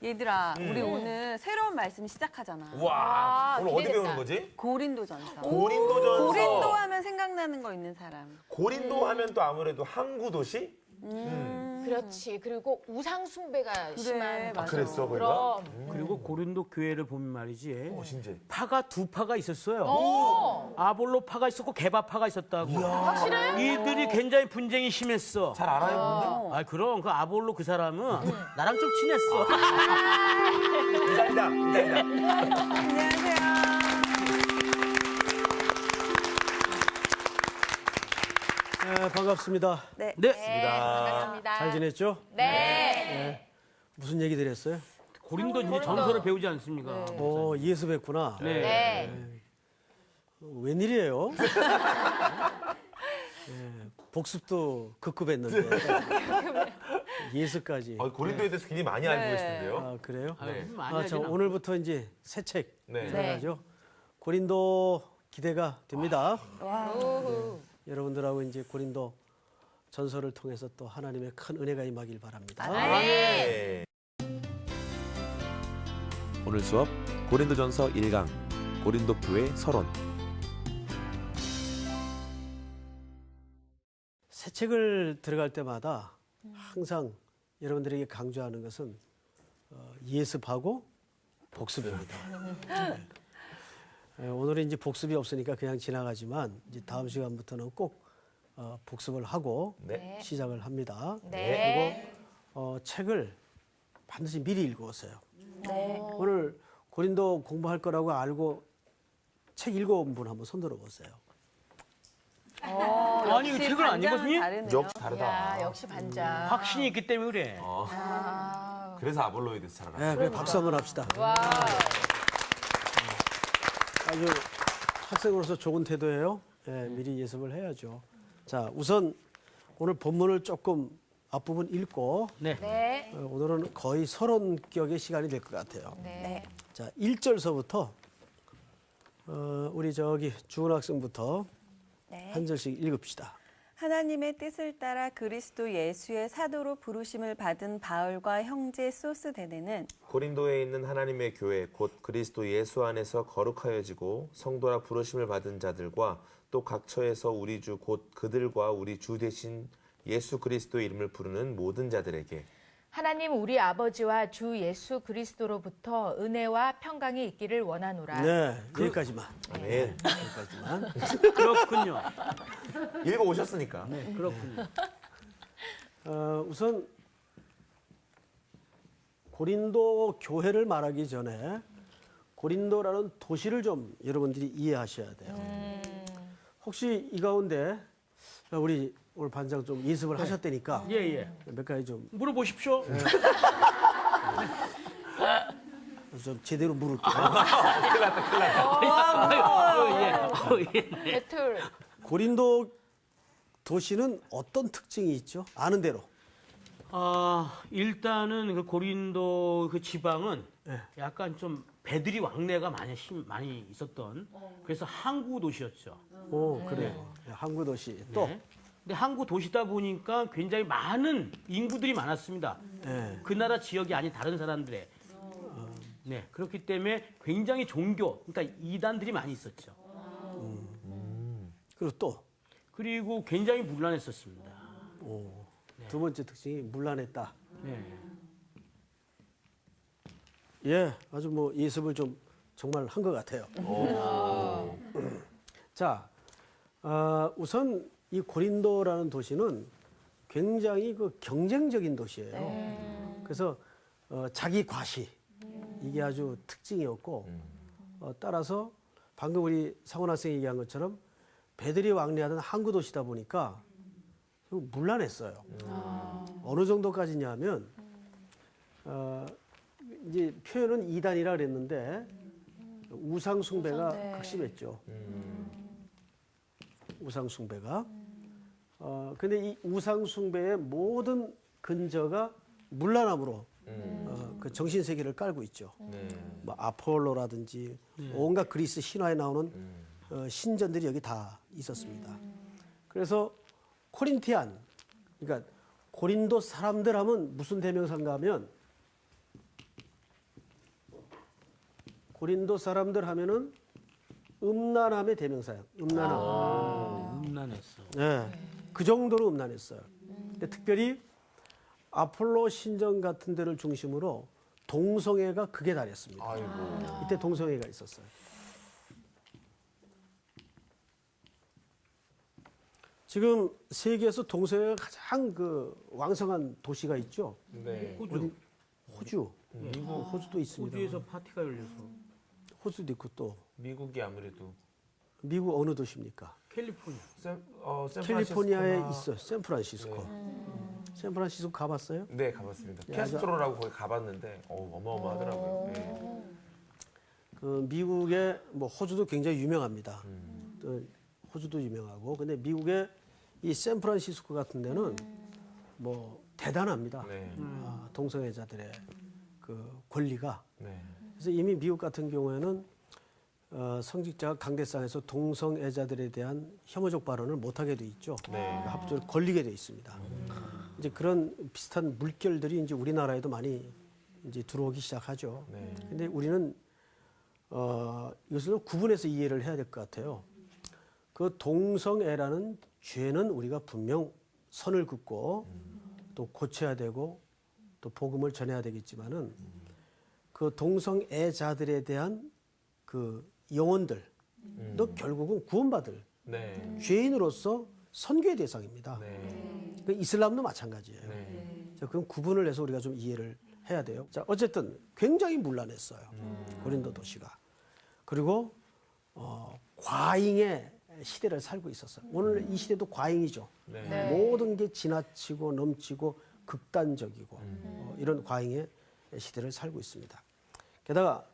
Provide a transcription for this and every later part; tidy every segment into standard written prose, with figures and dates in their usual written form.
얘들아, 우리 오늘 새로운 말씀 시작하잖아. 와, 오늘 어디 기대된다. 배우는 거지? 고린도전서. 고린도전서. 고린도 하면 생각나는 거 있는 사람. 고린도 하면 또 아무래도 항구 도시? 그렇지. 그리고 우상 숭배가 심한. 맞아. 그랬어, 거기가? 그럼. 그리고 고린도 교회를 보면 말이지. 진짜. 파가 두 파가 있었어요. 오. 아볼로 파가 있었고 게바 파가 있었다고. 확실해? 이들이 굉장히 분쟁이 심했어. 잘 알아요, 아 그럼 그 아볼로 그 사람은 나랑 좀 친했어. 근데? 기다리다, 기다리다. 안녕하세요. 네, 반갑습니다. 네. 네. 반갑습니다. 잘 지냈죠? 네. 무슨 얘기들 했어요? 고린도 이제 전설을 배우지 않습니까? 예수 뵙구나. 네. 네. 웬일이에요? 복습도 급급했는데 예수까지. 고린도에 대해서 굉장히 많이 알고 계시는데요. 아, 그래요? 네. 많이 자, 하진 않고. 오늘부터 이제 새 책 네. 들어가죠. 고린도 기대가 됩니다. 우후. 여러분들하고 이제 고린도 전설을 통해서 또 하나님의 큰 은혜가 임하길 바랍니다. 네. 오늘 수업 고린도전서 1강 고린도 교회 서론. 새 책을 들어갈 때마다 항상 여러분들에게 강조하는 것은 예습하고 복습입니다. 오늘은 이제 복습이 없으니까 그냥 지나가지만 이제 다음 시간부터는 꼭 복습을 하고 네. 시작을 합니다. 네. 그리고 책을 반드시 미리 읽어오세요. 네. 오늘 고린도 공부할 거라고 알고 책 읽어온 분 한번 손들어 보세요. 아니 그 책을 안 읽었니? 다르네요. 역시 다르다. 야, 역시 반장. 확신이 있기 때문에 그래. 그래서 아볼로에 대해서 잘 알아요. 네, 그래 박수 한번 합시다. 와. 아주 학생으로서 좋은 태도예요. 예, 미리 예습을 해야죠. 자, 우선 오늘 본문을 조금 앞부분 읽고 네. 네. 오늘은 거의 서론격의 시간이 될 것 같아요. 네. 자, 1절서부터 우리 저기 주은 학생부터 네. 한 절씩 읽읍시다. 하나님의 뜻을 따라 그리스도 예수의 사도로 부르심을 받은 바울과 형제 소스데네는 고린도에 있는 하나님의 교회 곧 그리스도 예수 안에서 거룩하여지고 성도라 부르심을 받은 자들과 또 각처에서 우리 주 곧 그들과 우리 주 대신 예수 그리스도의 이름을 부르는 모든 자들에게 하나님 우리 아버지와 주 예수 그리스도로부터 은혜와 평강이 있기를 원하노라. 네, 여기까지만. 아멘. 여기까지만. 그렇군요. 읽어 오셨으니까. 네, 그렇군요. 우선 고린도 교회를 말하기 전에 고린도라는 도시를 좀 여러분들이 이해하셔야 돼요. 혹시 이 가운데 우리 오늘 반장 좀 예습을 하셨다니까 예, 예. 몇 가지 좀 물어보십시오. 좀 제대로 물을게요. 배틀. 고린도 도시는 어떤 특징이 있죠? 아는 대로. 일단은 그 고린도 그 지방은 네. 약간 좀 배들이 왕래가 많이 있었던 그래서 항구 도시였죠. 오, 그래요. 항구 도시. 또 네. 근데 항구 도시다 보니까 굉장히 많은 인구들이 많았습니다. 네. 그 나라 지역이 아닌 다른 사람들의. 네. 그렇기 때문에 굉장히 종교, 그러니까 이단들이 많이 있었죠. 그리고 또 그리고 굉장히 문란했었습니다. 두 번째 특징이 문란했다. 네. 예, 아주 뭐 예습을 좀 정말 한 것 같아요. 자, 우선 이 고린도라는 도시는 굉장히 그 경쟁적인 도시예요. 그래서 자기 과시 이게 아주 특징이었고 따라서 방금 우리 상원 학생이 얘기한 것처럼 배들이 왕래하던 항구 도시다 보니까 좀 문란했어요. 어느 정도까지냐면 이제 표현은 이단이라 그랬는데 우상 숭배가 극심했죠. 우상 숭배가. 근데 이 우상 숭배의 모든 근저가 문란함으로 그 정신 세계를 깔고 있죠. 뭐 아폴로라든지 온갖 그리스 신화에 나오는 신전들이 여기 다 있었습니다. 그래서 코린티안, 그러니까 고린도 사람들 하면 무슨 대명사인가 하면 고린도 사람들 하면은 음란함의 대명사예요. 음란함. 음란했어. 네, 그 정도로 음란했어요. 근데 특별히 아폴로 신전 같은 데를 중심으로 동성애가 극에 달했습니다. 아이고. 이때 동성애가 있었어요. 지금 세계에서 동성애가 가장 그 왕성한 도시가 있죠. 네. 호주. 호주. 호주도 있습니다. 호주에서 파티가 열려서. 호주도 있고 또 미국이 아무래도 미국 어느 도시입니까? 캘리포니아. 캘리포니아에 있어요. 샌프란시스코. 샌프란시스코 가봤어요? 네, 가봤습니다. 네, 캐스트로라고 거기 가봤는데 어마어마하더라고요. 네. 그 미국의 뭐 호주도 굉장히 유명합니다. 또 호주도 유명하고 근데 미국의 이 샌프란시스코 같은 데는 뭐 대단합니다. 네. 동성애자들의 그 권리가. 네. 그래서 이미 미국 같은 경우에는 성직자가 강대상에서 동성애자들에 대한 혐오적 발언을 못하게 돼 있죠. 네. 합법적으로 걸리게 돼 있습니다. 이제 그런 비슷한 물결들이 이제 우리나라에도 많이 이제 들어오기 시작하죠. 네. 근데 우리는 이것을 구분해서 이해를 해야 될 것 같아요. 그 동성애라는 죄는 우리가 분명 선을 긋고 또 고쳐야 되고 또 복음을 전해야 되겠지만은 그 동성애자들에 대한 그 영혼들도 결국은 구원받을 네. 죄인으로서 선교의 대상입니다. 네. 그 이슬람도 마찬가지예요. 네. 자, 그럼 구분을 해서 우리가 좀 이해를 해야 돼요. 자, 어쨌든 굉장히 문란했어요. 고린도 도시가. 그리고 과잉의 시대를 살고 있었어요. 오늘 이 시대도 과잉이죠. 네. 모든 게 지나치고 넘치고 극단적이고 이런 과잉의 시대를 살고 있습니다. 게다가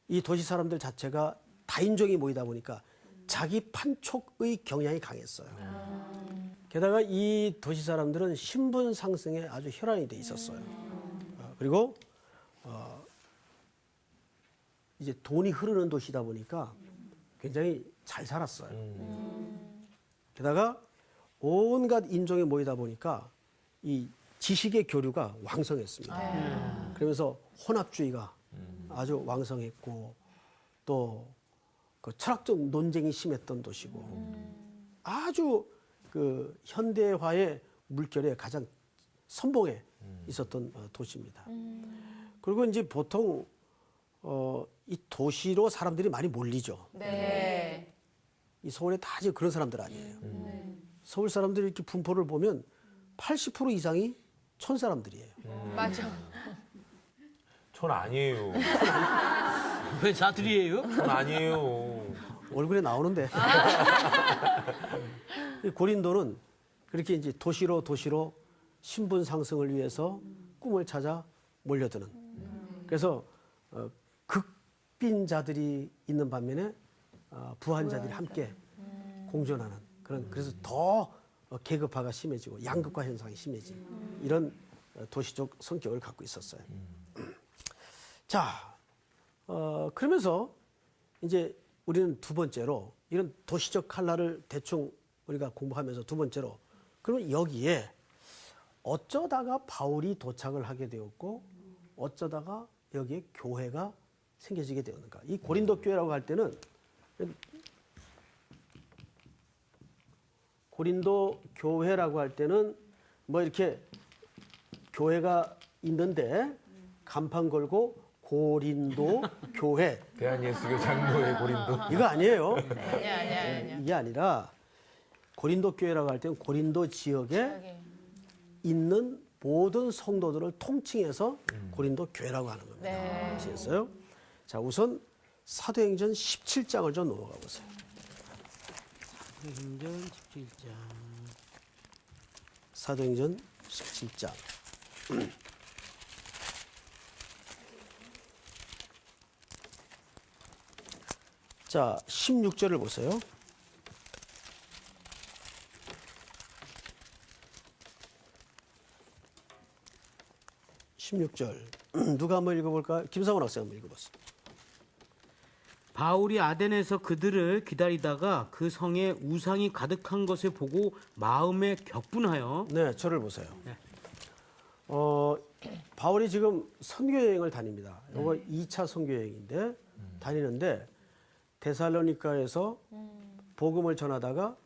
이 도시 사람들 자체가 다인종이 모이다 보니까 자기 판촉의 경향이 강했어요. 게다가 이 도시 사람들은 신분 상승에 아주 혈안이 돼 있었어요. 그리고 이제 돈이 흐르는 도시다 보니까 굉장히 잘 살았어요. 게다가 온갖 인종이 모이다 보니까 이 지식의 교류가 왕성했습니다. 그러면서 혼합주의가 아주 왕성했고 또 그 철학적 논쟁이 심했던 도시고 아주 그 현대화의 물결에 가장 선봉에 있었던 도시입니다. 그리고 이제 보통 이 도시로 사람들이 많이 몰리죠. 네. 이 서울에 다 지금 그런 사람들 아니에요. 서울 사람들이 이렇게 분포를 보면 80% 이상이 촌 사람들이에요. 맞아. 전 아니에요. 왜 사투리예요? 전 아니에요. 얼굴에 나오는데. 이 고린도는 그렇게 이제 도시로 신분 상승을 위해서 꿈을 찾아 몰려드는. 그래서 극빈자들이 있는 반면에 부한자들이 함께 공존하는 그런. 그래서 더 계급화가 심해지고 양극화 현상이 심해진 이런 도시적 성격을 갖고 있었어요. 자, 그러면서 이제 우리는 두 번째로 이런 도시적 칼날을 대충 우리가 공부하면서 두 번째로 그러면 여기에 어쩌다가 바울이 도착을 하게 되었고 어쩌다가 여기에 교회가 생겨지게 되었는가. 이 고린도 교회라고 할 때는 고린도 교회라고 할 때는 뭐 이렇게 교회가 있는데 간판 걸고 고린도 교회 대한예수교 장로의 고린도. 이거 아니에요. 아니야. 이게 아니라 고린도 교회라고 할 때는 고린도 지역에 있는 모든 성도들을 통칭해서 고린도 교회라고 하는 겁니다. 네. 아시겠어요? 자, 우선 사도행전 17장을 좀 넘어가 보세요. 사도행전 17장. 사도행전 17장. 자, 16절을 보세요. 누가 한번 읽어볼까? 김상훈 학생 한번 읽어보세요. 바울이 아덴에서 그들을 기다리다가 그 성에 우상이 가득한 것을 보고 마음에 격분하여 네, 저를 보세요. 네. 바울이 지금 선교여행을 다닙니다. 이거 2차 선교여행인데 다니는데 데살로니가에서 복음을 전하다가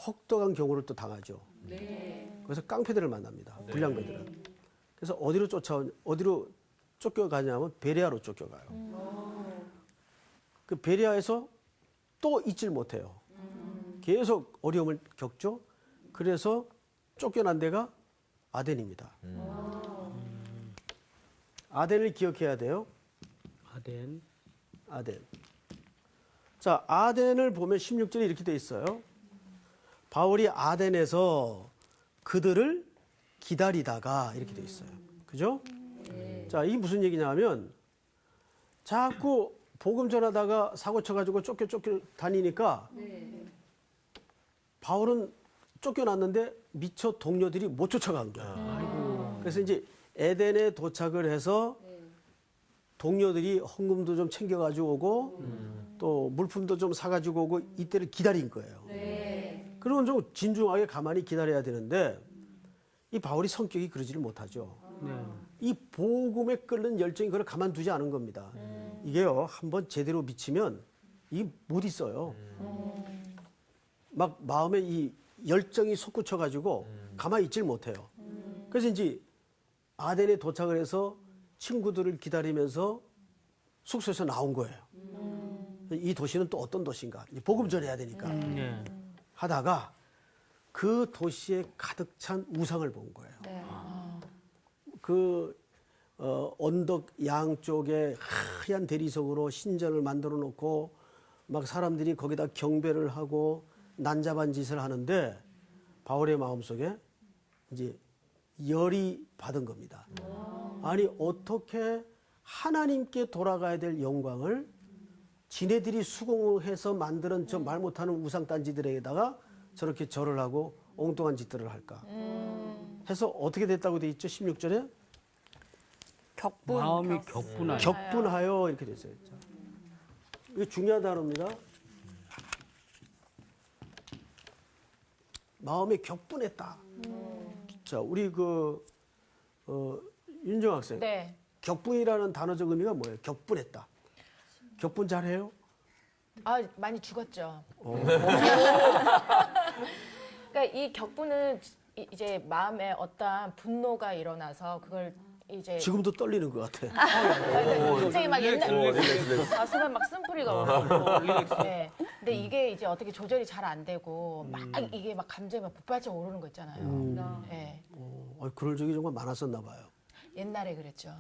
혹독한 경우를 또 당하죠. 그래서 깡패들을 만납니다. 불량배들은. 그래서 어디로 쫓겨가냐면 베레아로 쫓겨가요. 그 베레아에서 또 잊질 못해요. 계속 어려움을 겪죠. 그래서 쫓겨난 데가 아덴입니다. 아덴을 기억해야 돼요. 아덴. 자, 아덴을 보면 16절에 이렇게 돼 있어요. 바울이 아덴에서 그들을 기다리다가 이렇게 돼 있어요. 그죠? 자, 이게 무슨 얘기냐면 자꾸 복음 전하다가 사고 쳐가지고 쫓겨 다니니까 바울은 쫓겨났는데 미처 동료들이 못 쫓아간 거야. 그래서 이제 에덴에 도착을 해서 동료들이 헌금도 좀 챙겨가지고 오고 또 물품도 좀 사가지고 오고 이때를 기다린 거예요. 그러면 좀 진중하게 가만히 기다려야 되는데 이 바울이 성격이 그러지를 못하죠. 이 복음에 끓는 열정이 그걸 가만두지 않은 겁니다. 이게요, 한번 제대로 미치면 이게 못 있어요. 막 마음에 이 열정이 솟구쳐가지고 가만히 있질 못해요. 그래서 이제 아덴에 도착을 해서 친구들을 기다리면서 숙소에서 나온 거예요. 이 도시는 또 어떤 도시인가? 이제 복음 전해야 되니까. 하다가 그 도시에 가득 찬 우상을 본 거예요. 언덕 양쪽에 하얀 대리석으로 신전을 만들어 놓고 막 사람들이 거기다 경배를 하고 난잡한 짓을 하는데 바울의 마음속에 이제 열이 받은 겁니다. 아니 어떻게 하나님께 돌아가야 될 영광을 지네들이 수공해서 만드는 저 말 못하는 우상단지들에게다가 저렇게 절을 하고 엉뚱한 짓들을 할까 해서 어떻게 됐다고 돼 있죠? 16절에 마음이 격분하여. 격분하여 이렇게 됐어요. 자, 이거 중요한 단어입니다. 마음이 격분했다. 자, 우리 윤정 학생. 네. 격분이라는 단어적 의미가 뭐예요? 격분했다. 격분 잘해요? 아, 많이 죽었죠. 그러니까 이 격분은 이제 마음에 어떠한 분노가 일어나서 그걸 이제 지금도 떨리는 것 같아. 굉장히 막 옛날 릴렉스. 가슴에 막 쓴뿌리가 오르고 네. 근데 이게 이제 어떻게 조절이 잘 안 되고 막 이게 막 감정이 막 폭발적 오르는 거 있잖아요. 네. 그럴 적이 정말 많았었나 봐요. 옛날에 그랬죠.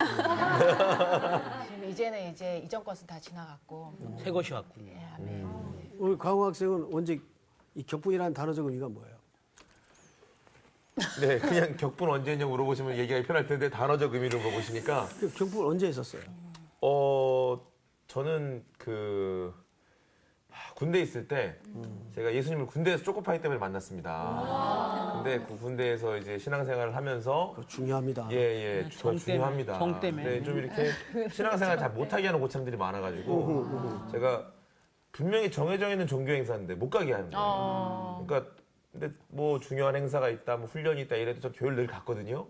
지금 이제는 이제 이전 것은 다 지나갔고. 새 것이 왔군요. 네, 아멘. 우리 강호 학생은 언제 이 격분이라는 단어적 의미가 뭐예요? 네, 그냥 격분 언제 했냐고 물어보시면 얘기하기 편할 텐데 단어적 의미로 물어보시니까 그 격분 언제 했었어요? 저는 군대에 있을 때 제가 예수님을 군대에서 초코파이 때문에 만났습니다. 근데 그 군대에서 이제 신앙생활을 하면서 그거 중요합니다. 저 중요합니다. 성 때문에. 네, 좀 이렇게 신앙생활 잘 못하게 하는 고참들이 많아가지고 제가 분명히 정해져 있는 종교 행사인데 못 가게 하는 거예요. 그러니까 근데 뭐 중요한 행사가 있다, 뭐 훈련이 있다 이래도 저 교회를 늘 갔거든요.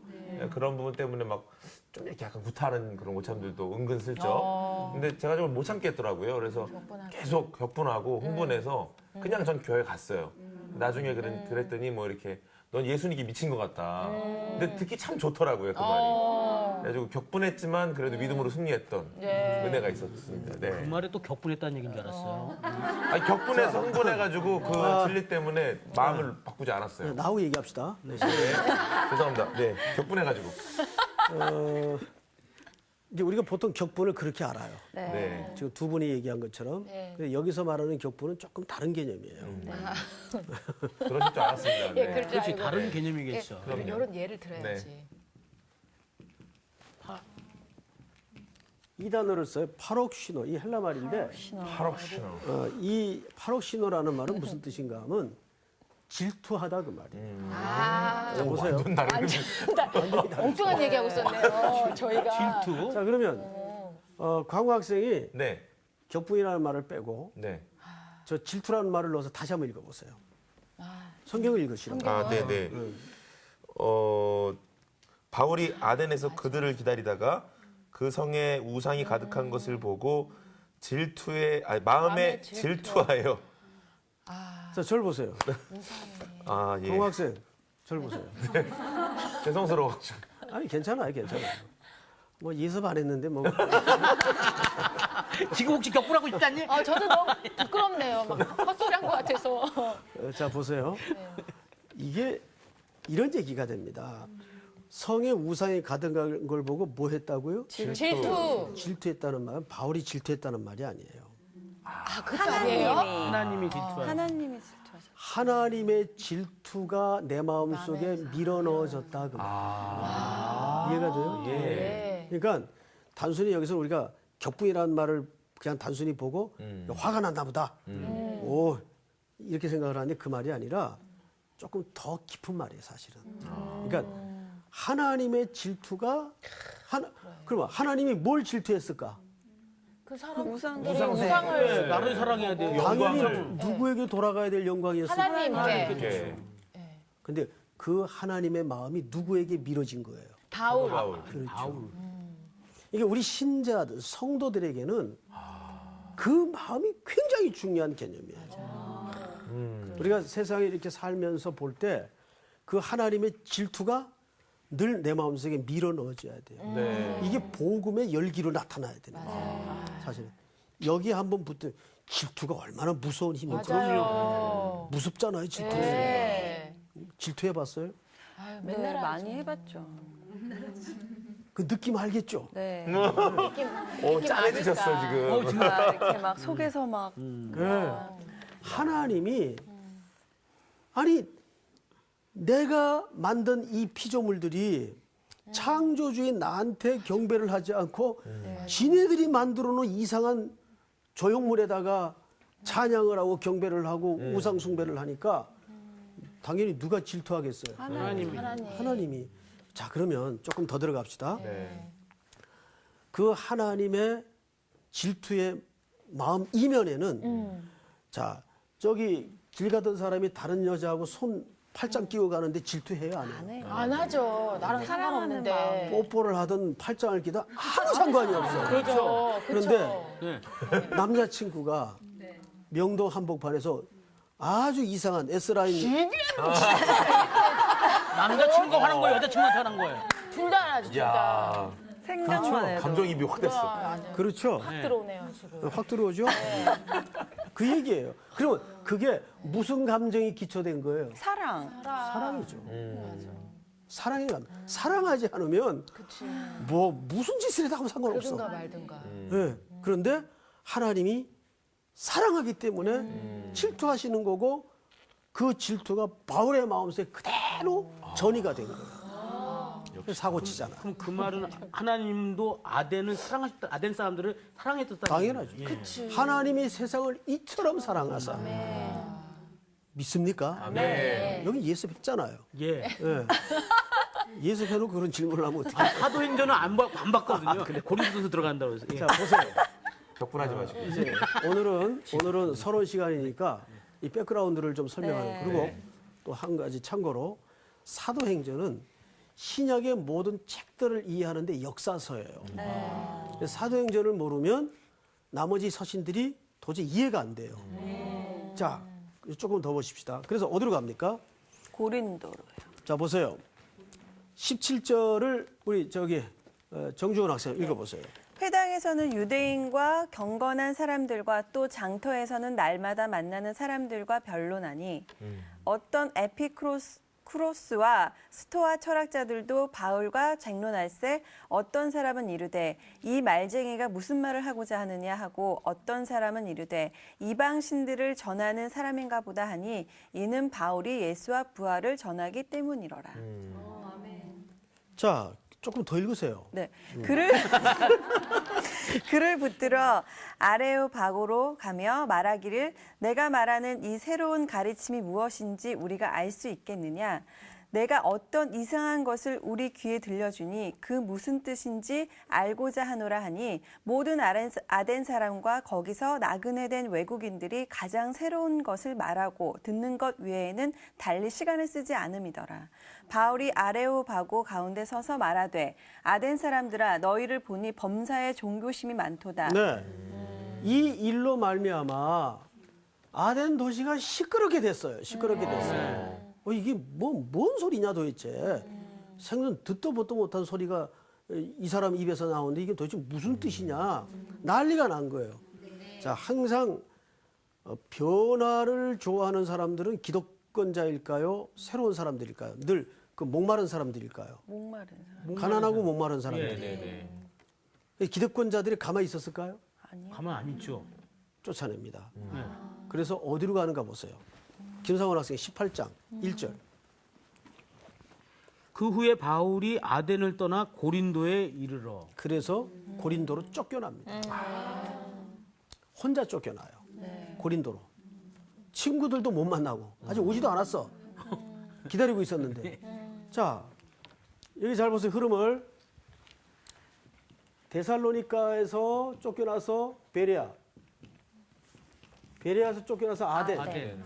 그런 부분 때문에 막 좀 이렇게 약간 구타하는 그런 고참들도 은근슬쩍. 근데 제가 좀 못 참겠더라고요. 그래서 계속 격분하고 흥분해서 그냥 전 교회 갔어요. 나중에 그랬더니 뭐 이렇게 넌 예수님께 미친 것 같다. 근데 듣기 참 좋더라고요, 그 말이. 그래가지고 격분했지만 그래도 믿음으로 승리했던 은혜가 있었습니다. 네. 그 말에 또 격분했다는 얘기인 줄 알았어요. 아니, 격분해서 흥분해가지고 그 진리 때문에 마음을 바꾸지 않았어요. 나하고 얘기합시다. 네, 죄송합니다. 네, 격분해가지고. 이제 우리가 보통 격분을 그렇게 알아요. 네. 지금 두 분이 얘기한 것처럼. 근데 여기서 말하는 격분은 조금 다른 개념이에요. 그러실 줄 알았습니다. 예, 네. 그럴 줄 그렇지, 알고. 다른 개념이겠죠. 이런 예를 들어야지. 이 단어를 써요. 파록시노. 이 헬라 말인데 파록시노. 이 파록시노라는 말은 무슨 뜻인가 하면 질투하다 그 말이에요. 자, 보세요. 완전 다른 거죠. 엉뚱한 얘기하고 있었네요. 저희가. 질투. 자, 그러면 광호 학생이 네, 격분이라는 말을 빼고 네. 저 질투라는 말을 넣어서 다시 한번 읽어보세요. 성경을 읽으시라고. 아, 네, 네. 바울이 아덴에서 그들을 기다리다가 그 성에 우상이 가득한 것을 보고 마음에 질투. 질투하여. 자, 절 보세요. 아, 예. 동학생, 절 보세요. 죄송스러워가지고. 아니, 괜찮아요, 괜찮아요. 뭐 예습 안 했는데 뭐. 지금 혹시 격분하고 있지 않니? 저도 너무 부끄럽네요. 막 헛소리한 것 같아서. 자, 보세요. 이게 이런 얘기가 됩니다. 성에 우상이 가득한 걸 보고 뭐 했다고요? 질투. 질투했다는 말은 바울이 질투했다는 말이 아니에요. 그것도 아니에요? 하나님이 질투하는. 하나님이 질투하셨어요. 하나님의 질투가 내 마음속에 밀어넣어졌다. 그 말. 이해가 돼요? 네. 그러니까 단순히 여기서 우리가 격분이라는 말을 그냥 단순히 보고 화가 났나 보다. 오, 이렇게 생각을 하는데 그 말이 아니라 조금 더 깊은 말이에요, 사실은. 그러니까 하나님의 질투가 그러면 하나님이 뭘 질투했을까? 그 사람 우상들. 우상을 나를 사랑해야 돼. 당연히 영광을. 누구에게 돌아가야 될 영광이었을까? 하나님께 예. 근데 그 하나님의 마음이 누구에게 미뤄진 거예요. 바울. 그렇죠. 이게 우리 신자들, 성도들에게는 그 마음이 굉장히 중요한 개념이에요. 우리가 세상에 이렇게 살면서 볼 때 그 하나님의 질투가 늘 내 마음속에 밀어 넣어져야 돼요. 네. 이게 복음의 열기로 나타나야 되는 거예요. 사실은. 여기 한번 붙은 질투가 얼마나 무서운 힘인지. 맞아요. 무섭잖아요, 질투. 네. 질투해봤어요? 아유, 네, 맨날 많이 해봤죠. 그 느낌 알겠죠? 네. 짠해지셨어, 지금. 막 이렇게 막 속에서 막 네. 하나님이 아니 내가 만든 이 피조물들이 창조주인 나한테 경배를 하지 않고 지네들이 만들어 놓은 이상한 조형물에다가 찬양을 하고 경배를 하고 우상 숭배를 하니까 당연히 누가 질투하겠어요? 하나님이. 자, 그러면 조금 더 들어갑시다. 네. 그 하나님의 질투의 마음 이면에는 자, 저기 길 가던 사람이 다른 여자하고 손 팔짱 끼고 가는데 질투해요, 안 해요? 해요. 안 하죠. 나랑 사랑하는 상관없는데. 뽀뽀를 하든 팔짱을 끼든 아무 상관이 없어요. 그렇죠. 그런데 남자친구가 명동 한복판에서 아주 이상한 S라인 남자친구가 화난 거예요? 여자친구한테 화난 거예요? 둘 다 하죠, 둘 다. 야, 생각만 해도 감정입이 확 됐어. 완전 그렇죠. 확 들어오네요, 지금. 확 들어오죠? 그 얘기예요. 그러면 그게 무슨 감정이 기초된 거예요? 사랑이죠. 사랑의 감정. 사랑하지 않으면 뭐 무슨 짓을 해도 아무 상관없어. 그러든가 말든가. 네. 그런데 하나님이 사랑하기 때문에 질투하시는 거고 그 질투가 바울의 마음속에 그대로 전이가 된 거예요. 사고 치잖아. 그럼 그 말은 하나님도 아덴을 사랑하셨다. 아덴 사람들을 사랑했었다. 당연하죠. 하나님이 세상을 이처럼 사랑하사. 믿습니까? 네. 여기 예습했잖아요. 예. 예. 예습해놓고 그런 질문을 하면 어떻게 사도행전은 안 봤거든요. 고린도전서 들어간다고 해서. 예. 자, 보세요. 격분하지 마시고. 이제 오늘은 서론 시간이니까 이 백그라운드를 좀 설명하는 네. 그리고 또 한 가지 참고로 사도행전은 신약의 모든 책들을 이해하는데 역사서예요. 사도행전을 모르면 나머지 서신들이 도저히 이해가 안 돼요. 자, 조금 더 보십시다. 그래서 어디로 갑니까? 고린도로요. 자, 보세요. 17절을 우리 정주원 학생 읽어보세요. 회당에서는 유대인과 경건한 사람들과 또 장터에서는 날마다 만나는 사람들과 변론하니 어떤 에피크로스와 스토아 철학자들도 바울과 쟁론할세 어떤 사람은 이르되 이 말쟁이가 무슨 말을 하고자 하느냐 하고 어떤 사람은 이르되 이방 신들을 전하는 사람인가 보다 하니 이는 바울이 예수와 부활을 전하기 때문이로라. 자, 조금 더 읽으세요. 네, 그를 붙들어 아레오바고로 가며 말하기를 내가 말하는 이 새로운 가르침이 무엇인지 우리가 알 수 있겠느냐? 내가 어떤 이상한 것을 우리 귀에 들려주니 그 무슨 뜻인지 알고자 하노라 하니 모든 아덴 사람과 거기서 나그네 된 외국인들이 가장 새로운 것을 말하고 듣는 것 외에는 달리 시간을 쓰지 않음이더라. 바울이 아레오바고 가운데 서서 말하되 아덴 사람들아 너희를 보니 범사에 종교심이 많도다. 네. 이 일로 말미암아 아덴 도시가 시끄럽게 됐어요. 시끄럽게 됐어요. 이게 뭔 소리냐 도대체. 생전 듣도 보도 못한 소리가 이 사람 입에서 나오는데 이게 도대체 무슨 뜻이냐. 난리가 난 거예요. 자, 항상 변화를 좋아하는 사람들은 기득권자일까요? 새로운 사람들일까요? 늘 그 목마른 사람들일까요? 목마른 사람. 가난하고 목마른 사람들. 네. 기득권자들이 가만히 있었을까요? 아니요. 가만 안 있죠. 쫓아냅니다. 네. 그래서 어디로 가는가 보세요. 김상원 학생 18장 1절. 그 후에 바울이 아덴을 떠나 고린도에 이르러. 그래서 고린도로 쫓겨납니다. 혼자 쫓겨나요. 고린도로. 친구들도 못 만나고 아직 오지도 않았어. 기다리고 있었는데. 자, 여기 잘 보세요. 흐름을. 데살로니카에서 쫓겨나서 베레아. 베레아에서 쫓겨나서 아덴.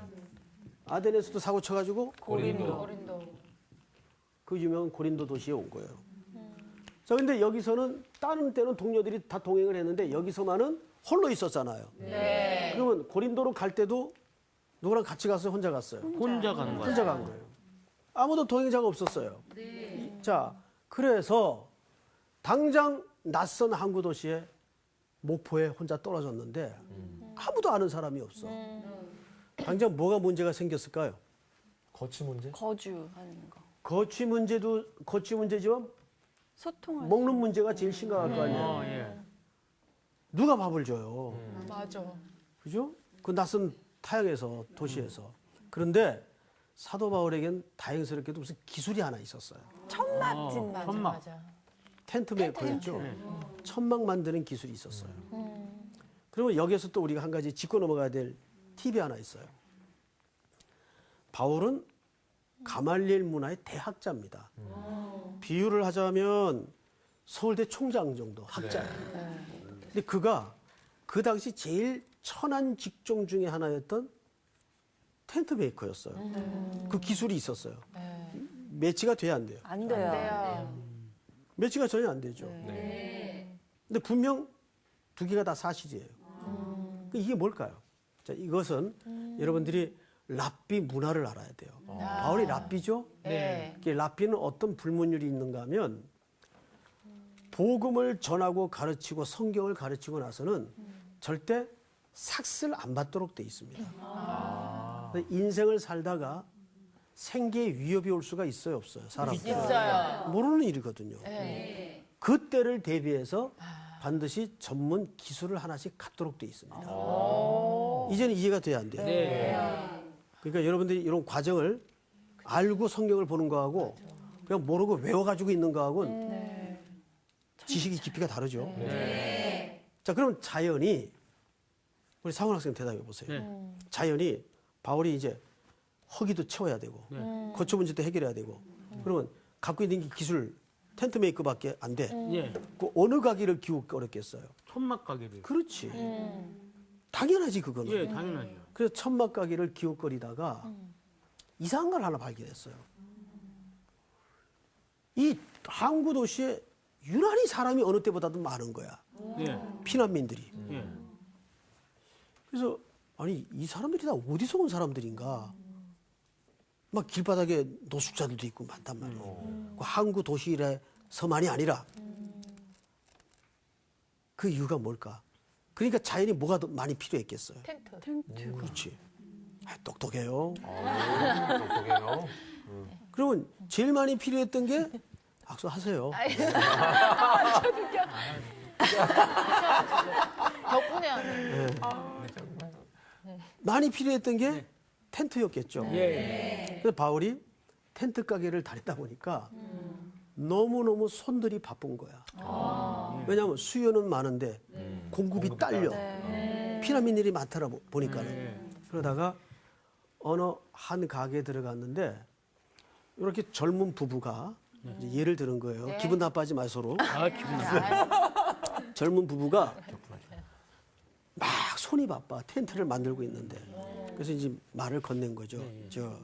아덴에서도 사고 쳐가지고 고린도. 그 유명한 고린도 도시에 온 거예요. 자, 근데 여기서는 다른 때는 동료들이 다 동행을 했는데 여기서만은 홀로 있었잖아요. 그러면 고린도로 갈 때도 누구랑 같이 갔어요? 혼자 갔어요? 혼자 가는 거야. 혼자 간 거예요. 아무도 동행자가 없었어요. 자, 그래서 당장 낯선 항구 도시에 목포에 혼자 떨어졌는데 아무도 아는 사람이 없어. 당장 뭐가 문제가 생겼을까요? 거치 문제? 거주하는 거. 거취 문제지만 소통할 먹는 문제가 제일 심각할 거 아니에요. 예. 누가 밥을 줘요? 맞아. 그죠? 그 낯선 타향에서 도시에서. 그런데 사도 바울에겐 다행스럽게도 무슨 기술이 하나 있었어요. 천막 짓는 천막. 맞아. 텐트 메이커였죠. 천막 만드는 기술이 있었어요. 그러면 여기에서 또 우리가 한 가지 짚고 넘어가야 될 팁이 하나 있어요. 바울은 가말리엘 문화의 대학자입니다. 비유를 하자면 서울대 총장 정도 학자예요. 근데 그가 그 당시 제일 천한 직종 중에 하나였던 텐트 메이커였어요. 그 기술이 있었어요. 매치가 돼야 안 돼요. 안 돼요. 매치가 전혀 안 되죠. 근데 분명 두 개가 다 사실이에요. 이게 뭘까요? 자, 이것은 여러분들이 랍비 문화를 알아야 돼요. 바울이 랍비죠? 네. 이게 랍비는 어떤 불문율이 있는가 하면 복음을 전하고 가르치고 성경을 가르치고 나서는 절대 삭슬 안 받도록 돼 있습니다. 인생을 살다가 생계에 위협이 올 수가 있어요, 없어요? 사람 있어요. 모르는 일이거든요. 그때를 대비해서 반드시 전문 기술을 하나씩 갖도록 돼 있습니다. 이제는 이해가 돼야 안 돼요. 그러니까 여러분들이 이런 과정을 알고 성경을 보는 거하고 그냥 모르고 외워가지고 있는 거하고는 지식의 깊이가 다르죠. 자, 그럼 자연히 우리 상원 학생 대답해 보세요. 자연히 바울이 이제 허기도 채워야 되고 거처 문제도 해결해야 되고 그러면 갖고 있는 게 기술 텐트 메이커밖에 안 돼. 예. 그 어느 가게를 기울거렸겠어요? 천막 가게를. 그렇지. 당연하지 그거는. 예, 당연하죠. 그래서 천막 가게를 기웃거리다가 이상한 걸 하나 발견했어요. 이 항구 도시에 유난히 사람이 어느 때보다도 많은 거야. 예. 피난민들이. 예. 그래서 아니 이 사람들이 다 어디서 온 사람들인가? 막 길바닥에 노숙자들도 있고 많단 말이에요. 그 항구 도시에서만이 아니라 그 이유가 뭘까? 그러니까 자연이 뭐가 더 많이 필요했겠어요? 텐트. 그렇지. 아, 똑똑해요. 똑똑해요. 그러면 제일 많이 필요했던 게 악수하세요. 덕분에 하는. 많이 필요했던 게 텐트였겠죠. 예. 그래서 바울이 텐트 가게를 다니다 보니까 너무너무 손들이 바쁜 거야. 왜냐하면 수요는 많은데 공급이 딸려. 피난민들이 많더라 보니까는. 그러다가 어느 한 가게에 들어갔는데 이렇게 젊은 부부가 이제 예를 들은 거예요. 기분 나빠하지 마 서로. 아, 기분 나빠. 젊은 부부가 막 손이 바빠 텐트를 만들고 있는데 그래서 이제 말을 건넨 거죠. 저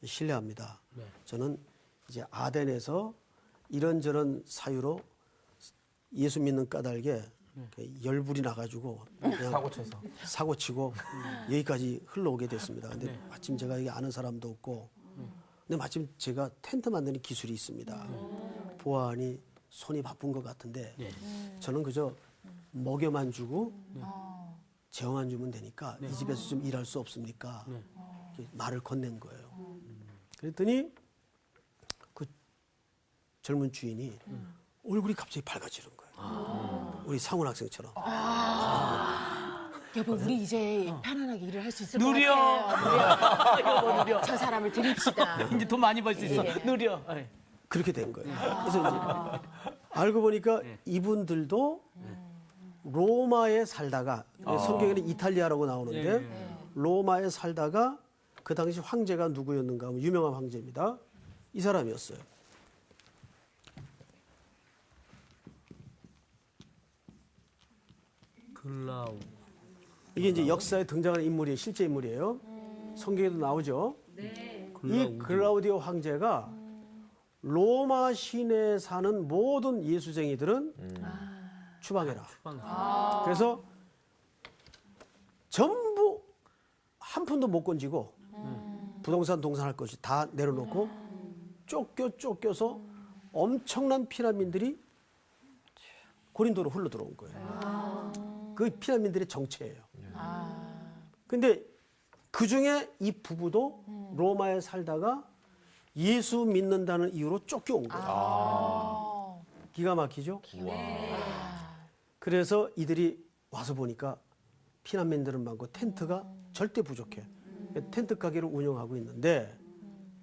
실례합니다. 저는 이제 아덴에서 이런저런 사유로 예수 믿는 까닭에 열불이 나가지고 그냥 사고 치고 여기까지 흘러오게 됐습니다. 근데 마침 제가 여기 아는 사람도 없고, 근데 마침 제가 텐트 만드는 기술이 있습니다. 보아하니 손이 바쁜 것 같은데 저는 그저 먹여만 주고 재워만 주면 되니까 이 집에서 좀 일할 수 없습니까? 이렇게 말을 건넨 거예요. 그랬더니 그 젊은 주인이 얼굴이 갑자기 밝아지는 거예요. 우리 상훈 학생처럼. 여보, 우리 이제 편안하게 일을 할 수 있을 것 누려. 같아요. 여보 누려. 저 사람을 드립시다. 이제 돈 많이 벌 수 있어. 예. 누려. 예. 그렇게 된 거예요. 그래서 이제 알고 보니까 이분들도 로마에 살다가 성경에는 이탈리아라고 나오는데 로마에 살다가 그 당시 황제가 누구였는가 하면 유명한 황제입니다. 이 사람이었어요. 글라우. 이게 이제 역사에 등장하는 인물이에요. 실제 인물이에요. 성경에도 나오죠. 이 글라우디오 황제가 로마 시내에 사는 모든 예수쟁이들은 추방해라. 그래서 전부 한 푼도 못 건지고 부동산 동산할 것이 다 내려놓고 쫓겨서 엄청난 피난민들이 고린도로 흘러 들어온 거예요. 그 피난민들의 정체예요. 근데 그 중에 이 부부도 로마에 살다가 예수 믿는다는 이유로 쫓겨온 거예요. 기가 막히죠? 그래서 이들이 와서 보니까 피난민들은 많고 텐트가 절대 부족해. 텐트 가게를 운영하고 있는데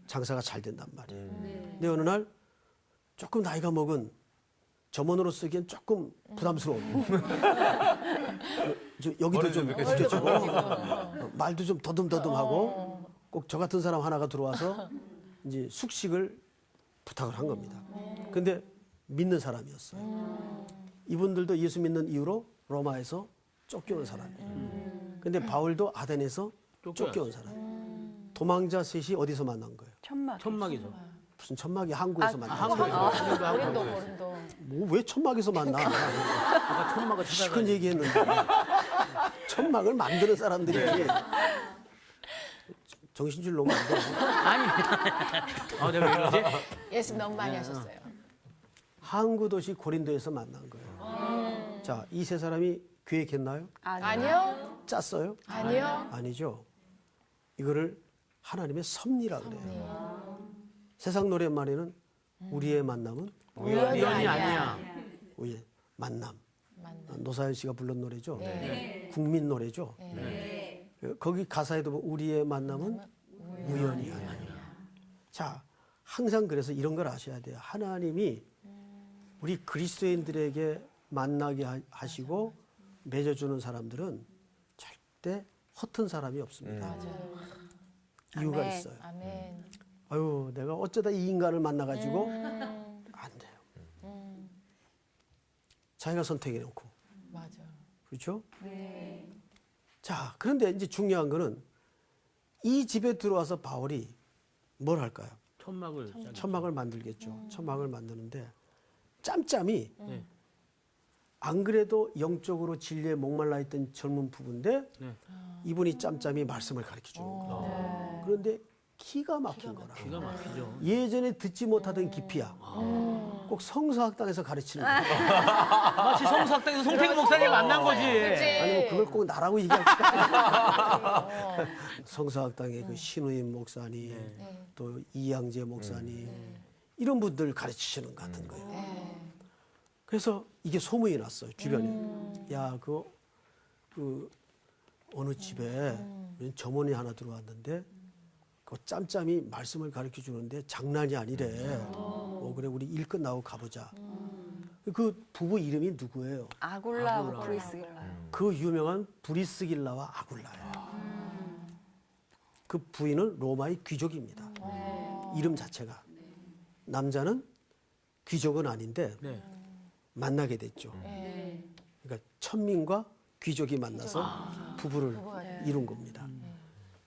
장사가 잘 된단 말이에요. 근데 어느 날 조금 나이가 먹은 점원으로 쓰기엔 조금 부담스러운 여기도 좀 느껴지고 말도 좀 더듬더듬하고 꼭 저 같은 사람 하나가 들어와서 이제 숙식을 부탁을 한 겁니다. 근데 믿는 사람이었어요. 이분들도 예수 믿는 이유로 로마에서 쫓겨온 사람이에요. 근데 바울도 아덴에서 쫓겨온 사람. 도망자 셋이 어디서 만난 거예요? 천막에서. 무슨 천막이 항구에서 만난 거예요? 고린도. 뭐 왜 천막에서 만나? 아까 천막을 시큰 얘기했는데 천막을 만드는 사람들이 정신줄 놓으면 안 돼. 아니. 내가 왜 이러지? 예습 너무 많이 하셨어요. 항구 도시 고린도에서 만난 거예요. 자, 이 세 사람이 계획했나요? 아니요. 짰어요? 아니요. 아니죠. 이거를 하나님의 섭리라 그래요. 세상 노랫말에는 우리의 만남은 우연이 아니야. 우리의 만남. 노사연 씨가 불른 노래죠. 국민 노래죠. 거기 가사에도 보면 우리의 만남은 우연이 아니야. 자, 항상 그래서 이런 걸 아셔야 돼요. 하나님이 우리 그리스도인들에게 만나게 하시고 맺어주는 사람들은 절대 허튼 사람이 없습니다. 이유가 있어요. 아멘. 아유, 내가 어쩌다 이 인간을 만나가지고 안 돼요. 자기가 선택해놓고. 맞아. 그렇죠? 자, 그런데 이제 중요한 거는 이 집에 들어와서 바울이 뭘 할까요? 천막을 만들겠죠. 천막을 만드는데 짬짬이 안 그래도 영적으로 진리에 목말라 있던 젊은 부부인데 이분이 짬짬이 말씀을 가르쳐 주는 거예요. 그런데 기가 막힌 거라. 기가 막히죠. 예전에 듣지 못하던 깊이야. 꼭 성서학당에서 가르치는 거야. 마치 성사학당에서 송태기 목사님 만난 거지. 아니면 그걸 꼭 나라고 얘기할까? 성서학당의 그 신우임 목사님, 또 이양재 목사님 이런 분들 가르치시는 것 같은 거예요. 그래서 이게 소문이 났어요 주변에. 야, 그 어느 집에 점원이 하나 들어왔는데 그 짬짬이 말씀을 가르쳐 주는데 장난이 아니래. 그래 우리 일 끝나고 가보자. 그 부부 이름이 누구예요? 아굴라하고 브리스길라. 그 유명한 브리스길라와 아굴라예요. 그 부인은 로마의 귀족입니다. 이름 자체가. 남자는 귀족은 아닌데 만나게 됐죠. 그러니까 천민과 귀족이 만나서 부부를 이룬 겁니다.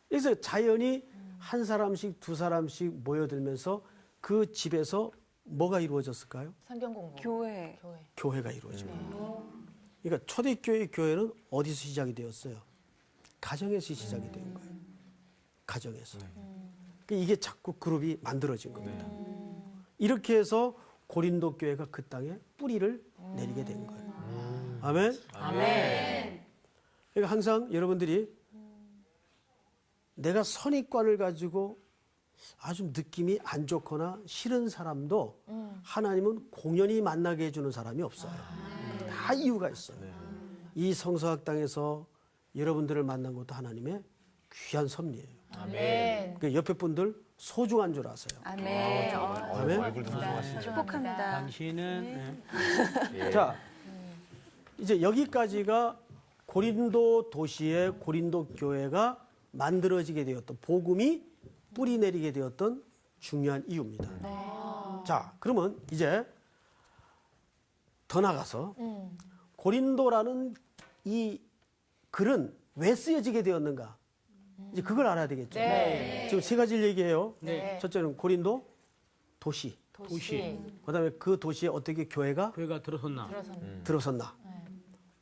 그래서 자연히 한 사람씩 두 사람씩 모여들면서 그 집에서 뭐가 이루어졌을까요? 성경 공부. 교회. 교회가 이루어진 거예요. 그러니까 초대교회 교회는 어디서 시작이 되었어요? 가정에서 시작이 된 거예요. 가정에서. 그러니까 이게 자꾸 그룹이 만들어진 겁니다. 이렇게 해서 고린도 교회가 그 땅에 뿌리를 내리게 된 거예요. 아멘. 아멘. 그러니까 항상 여러분들이 내가 선입관을 가지고 아주 느낌이 안 좋거나 싫은 사람도 하나님은 공연히 만나게 해주는 사람이 없어요. 다 이유가 있어요. 이 성서학당에서 여러분들을 만난 것도 하나님의 귀한 섭리예요. 아멘. 그 옆에 분들 소중한 줄 아세요. 아멘. 아멘. 얼굴도 소중하시네. 축복합니다. 당신은 자, 이제 여기까지가 고린도 도시의 고린도 교회가 만들어지게 되었던 복음이 뿌리 내리게 되었던 중요한 이유입니다. 자, 그러면 이제 더 나가서 고린도라는 이 글은 왜 쓰여지게 되었는가? 이제 그걸 알아야 되겠죠. 네. 지금 세 가지를 얘기해요. 네. 첫째는 고린도 도시. 도시. 그다음에 그 도시에 어떻게 교회가 교회가 들어섰나? 들어섰나.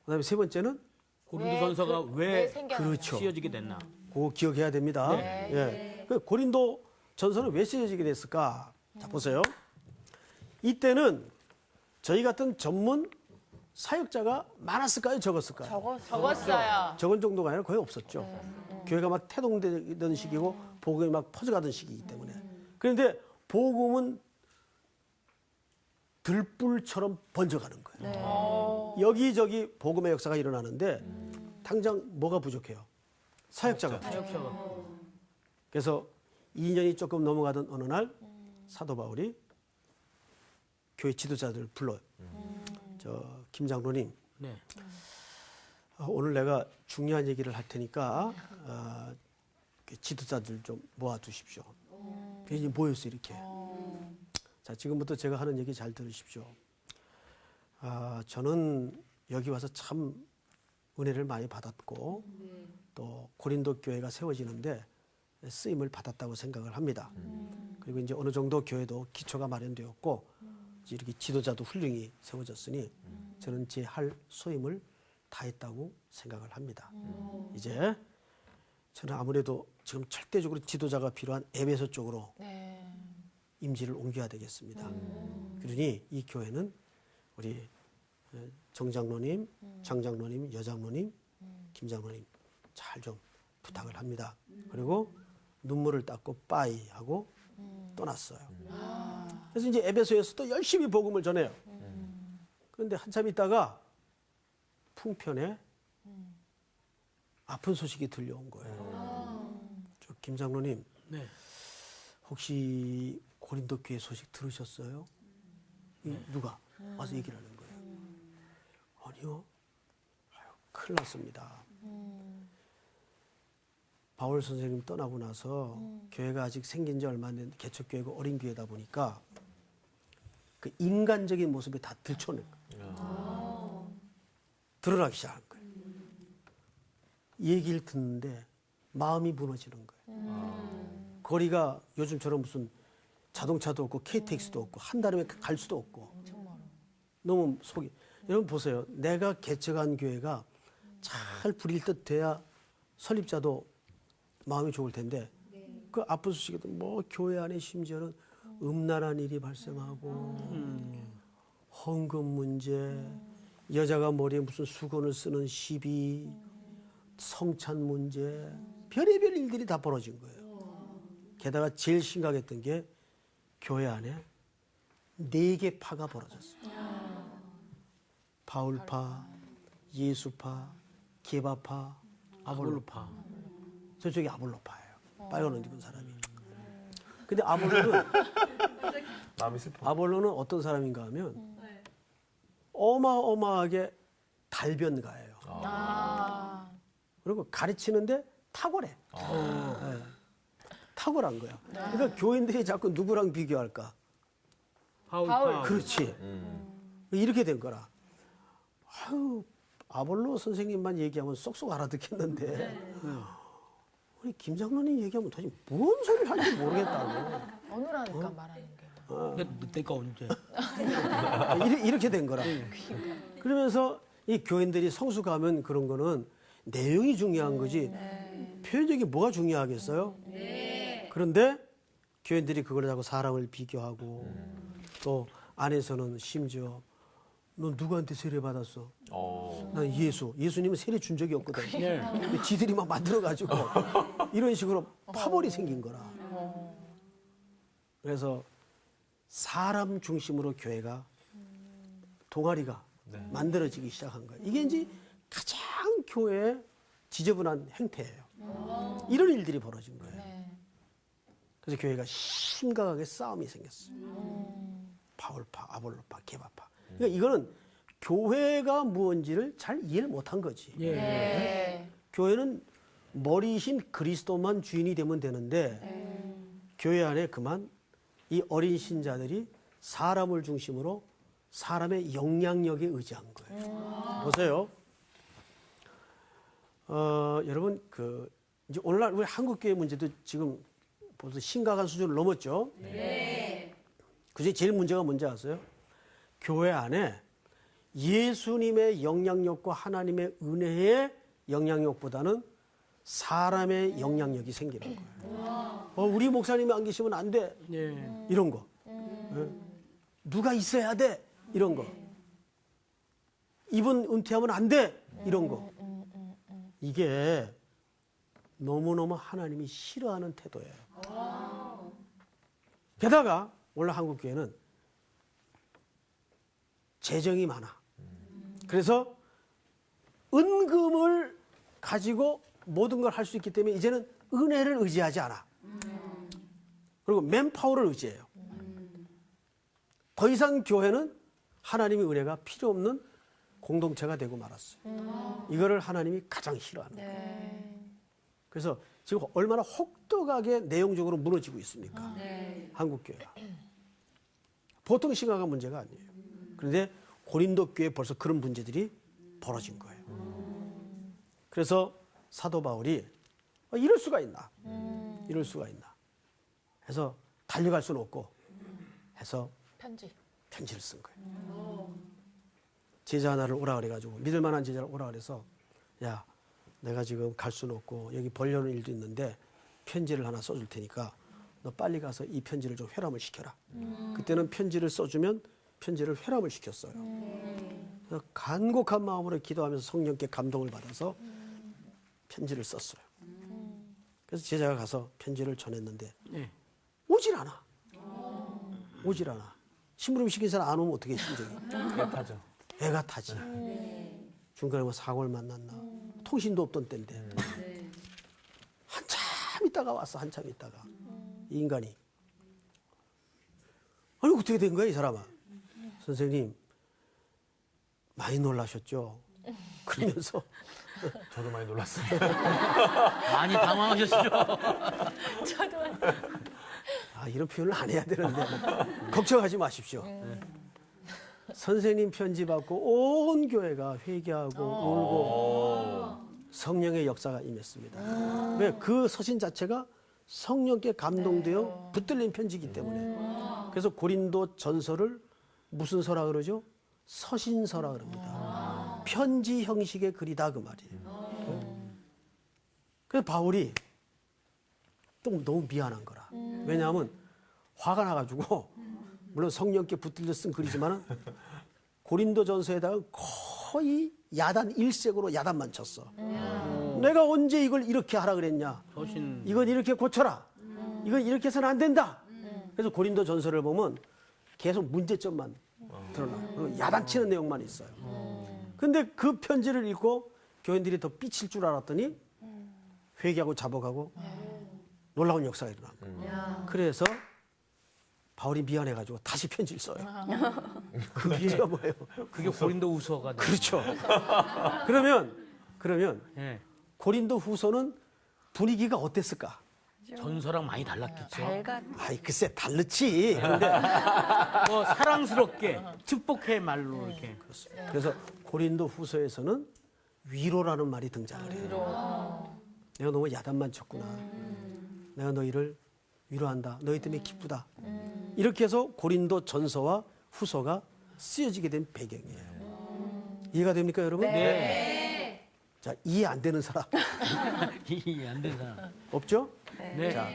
그다음에 세 번째는 고린도전서가 왜 생겨났나? 그렇죠. 쓰여지게 됐나? 그거 기억해야 됩니다. 예. 그 고린도 전서는 왜 쓰여지게 됐을까? 자, 보세요. 이때는 저희 같은 전문 사역자가 많았을까요? 적었을까요? 적었어요. 적은 정도가 아니라 거의 없었죠. 교회가 막 태동되던 시기고 복음이 막 퍼져가던 시기이기 때문에. 그런데 복음은 들불처럼 번져가는 거예요. 여기저기 복음의 역사가 일어나는데 당장 뭐가 부족해요? 사역자가 부족해요. 그래서 2년이 조금 넘어가던 어느 날 사도 바울이 교회 지도자들 불러요. 저 김 장로님, 네. 오늘 내가 중요한 얘기를 할 테니까 그 지도자들 좀 모아두십시오. 괜히 모였어 이렇게. 자, 지금부터 제가 하는 얘기 잘 들으십시오. 저는 여기 와서 참 은혜를 많이 받았고 또 고린도 교회가 세워지는데 쓰임을 받았다고 생각을 합니다. 그리고 이제 어느 정도 교회도 기초가 마련되었고 이제 이렇게 지도자도 훌륭히 세워졌으니 저는 제 할 소임을 다했다고 생각을 합니다. 이제 저는 아무래도 지금 절대적으로 지도자가 필요한 에베소 쪽으로 네. 임지를 옮겨야 되겠습니다. 그러니 이 교회는 우리 정장로님, 장장로님, 여장로님, 김장로님 잘 좀 부탁을 합니다. 그리고 눈물을 닦고 빠이 하고 떠났어요. 그래서 이제 에베소에서 또 열심히 복음을 전해요. 그런데 한참 있다가 풍편에 아픈 소식이 들려온 거예요. 저 김장로님, 네. 혹시 고린도 교회 소식 들으셨어요? 누가 와서 얘기를 하는 거예요. 아니요. 아유, 큰일 났습니다. 바울 선생님 떠나고 나서 교회가 아직 생긴 지 얼마 안 된 개척교회고 어린 교회다 보니까 그 인간적인 모습이 다 들춰낸 거예요. 드러나기 시작한 거예요. 얘기를 듣는데 마음이 무너지는 거예요. 거리가 요즘처럼 무슨 자동차도 없고 KTX도 없고 한 달에 갈 수도 없고 너무 속이. 여러분 보세요. 내가 개척한 교회가 잘 부릴 듯 돼야 설립자도 마음이 좋을 텐데 그 아픈 소식에도 뭐 교회 안에 심지어는 음란한 일이 발생하고 헌금 문제, 여자가 머리에 무슨 수건을 쓰는 시비, 성찬 문제, 별의별 일들이 다 벌어진 거예요. 게다가 제일 심각했던 게 교회 안에 4개 파가 벌어졌어요. 바울파, 예수파, 게바파, 아볼로파. 저쪽이 아볼로파예요. 빨간 옷 입은 사람이. 근데 마음이 슬퍼. 아볼로는 어떤 사람인가 하면 어마어마하게 달변가예요. 그리고 가르치는데 탁월해. 네. 탁월한 거야. 그러니까 교인들이 자꾸 누구랑 비교할까? 바울. 그렇지. 이렇게 된 거라. 아유, 아볼로 선생님만 얘기하면 쏙쏙 알아듣겠는데 우리 김 장로님 얘기하면 도대체 뭔 소리를 하는지 모르겠다고. 어느라니까 말하는 게. 내가 언제? 이렇게 된 거라. 그러면서 이 교인들이 성숙하면 그런 거는 내용이 중요한 거지 표현력이 뭐가 중요하겠어요? 그런데 교인들이 그걸 하고 사람을 비교하고 또 안에서는 심지어 너 누구한테 세례 받았어? 난 예수님은 세례 준 적이 없거든. 근데 지들이 막 만들어가지고 이런 식으로 파벌이 생긴 거라. 그래서 사람 중심으로 교회가 동아리가 만들어지기 시작한 거예요. 이게 이제 가장 교회의 지저분한 행태예요. 이런 일들이 벌어진 거예요. 그래서 교회가 심각하게 싸움이 생겼어요. 바울파, 아볼로파, 게바파. 그러니까 이거는 교회가 무언지를 잘 이해를 못한 거지. 교회는 머리이신 그리스도만 주인이 되면 되는데 교회 안에 그만 이 어린 신자들이 사람을 중심으로 사람의 영향력에 의지한 거예요. 보세요. 여러분 이제 오늘날 우리 한국 교회 문제도 지금 벌써 심각한 수준을 넘었죠. 그중에 제일 문제가 뭔지 아세요? 교회 안에 예수님의 영향력과 하나님의 은혜의 영향력보다는 사람의 영향력이 생기는 거예요. 우리 목사님이 안 계시면 안 돼. 이런 거. 누가 있어야 돼. 이런 거. 이분 은퇴하면 안 돼. 이런 거. 이게 너무너무 하나님이 싫어하는 태도예요. 게다가 오늘 한국교회는 재정이 많아. 그래서 은금을 가지고 모든 걸 할 수 있기 때문에 이제는 은혜를 의지하지 않아. 그리고 맨파워를 의지해요. 더 이상 교회는 하나님의 은혜가 필요 없는 공동체가 되고 말았어요. 이거를 하나님이 가장 싫어하는 거예요. 그래서 지금 얼마나 혹독하게 내용적으로 무너지고 있습니까? 한국교회가. 보통 심각한 문제가 아니에요. 그런데 고린도 교회에 벌써 그런 문제들이 벌어진 거예요. 그래서 사도 바울이 이럴 수가 있나? 이럴 수가 있나? 해서 달려갈 수는 없고 해서 편지를 쓴 거예요. 제자 하나를 오라 그래가지고 믿을 만한 제자를 오라 그래서 야 내가 지금 갈 수는 없고 여기 벌려는 일도 있는데 편지를 하나 써줄 테니까 너 빨리 가서 이 편지를 좀 회람을 시켜라. 그때는 편지를 써주면 편지를 회람을 시켰어요. 그래서 간곡한 마음으로 기도하면서 성령께 감동을 받아서 편지를 썼어요. 그래서 제자가 가서 편지를 전했는데 오질 않아. 오질 않아. 심부름 시킨 사람 안 오면 어떻게 심정이? 애가 타지. 중간에 뭐 사고를 만났나. 통신도 없던 때인데. 한참 있다가 왔어. 한참 있다가. 이 인간이. 아니 어떻게 된 거야 이 사람아. 선생님 많이 놀라셨죠? 그러면서 저도 많이 놀랐어요. 많이 당황하셨죠? 이런 표현을 안 해야 되는데 걱정하지 마십시오. 선생님 편지 받고 온 교회가 회개하고 울고 성령의 역사가 임했습니다. 왜? 그 서신 자체가 성령께 감동되어 붙들린 편지이기 때문에. 그래서 고린도 전서를 무슨 서라 그러죠? 서신서라 그럽니다. 편지 형식의 글이다 그 말이에요. 그래서 바울이 또 너무 미안한 거라. 왜냐하면 화가 나가지고 물론 성령께 붙들려 쓴 글이지만 고린도 전서에다가 거의 야단 일색으로 야단만 쳤어. 내가 언제 이걸 이렇게 하라 그랬냐. 이건 이렇게 고쳐라. 이건 이렇게 해서는 안 된다. 그래서 고린도 전서를 보면 계속 문제점만 드러나요. 그리고 야단치는 내용만 있어요. 근데 그 편지를 읽고 교인들이 더 삐칠 줄 알았더니 회개하고 자복하고 놀라운 역사가 일어난 거예요. 그래서 바울이 미안해가지고 다시 편지를 써요. 그 편지가 뭐예요? 그게 고린도 후서가 돼요. 그렇죠. 그러면 예. 고린도 후서는 분위기가 어땠을까? 전서랑 많이 달랐겠죠. 글쎄 다르지. 근데 뭐 사랑스럽게 축복의 말로 이렇게. 그래서 고린도 후서에서는 위로라는 말이 등장을 해요. 내가 너무 야단만 쳤구나. 내가 너희를 위로한다. 너희 때문에 기쁘다. 이렇게 해서 고린도 전서와 후서가 쓰여지게 된 배경이에요. 이해가 됩니까, 여러분? 네. 자, 이해 안 되는 사람 이해 안 되는 사람. 없죠? 네. 자,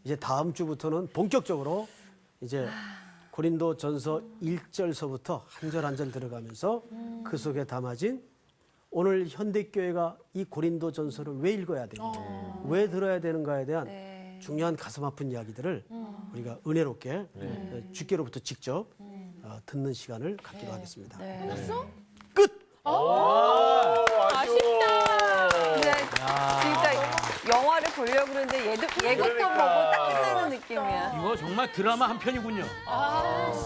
이제 다음 주부터는 본격적으로 이제 고린도 전서 1절서부터 한 절 한 절 들어가면서 그 속에 담아진 오늘 현대교회가 이 고린도 전서를 왜 읽어야 되는지, 왜 들어야 되는가에 대한 중요한 가슴 아픈 이야기들을 우리가 은혜롭게 주께로부터 직접 듣는 시간을 갖기로 하겠습니다. 끝! 네, 진짜 영화를 보려고 그러는데 예고편 보고 딱 끝나는 느낌이야. 이거 정말 드라마 한 편이군요.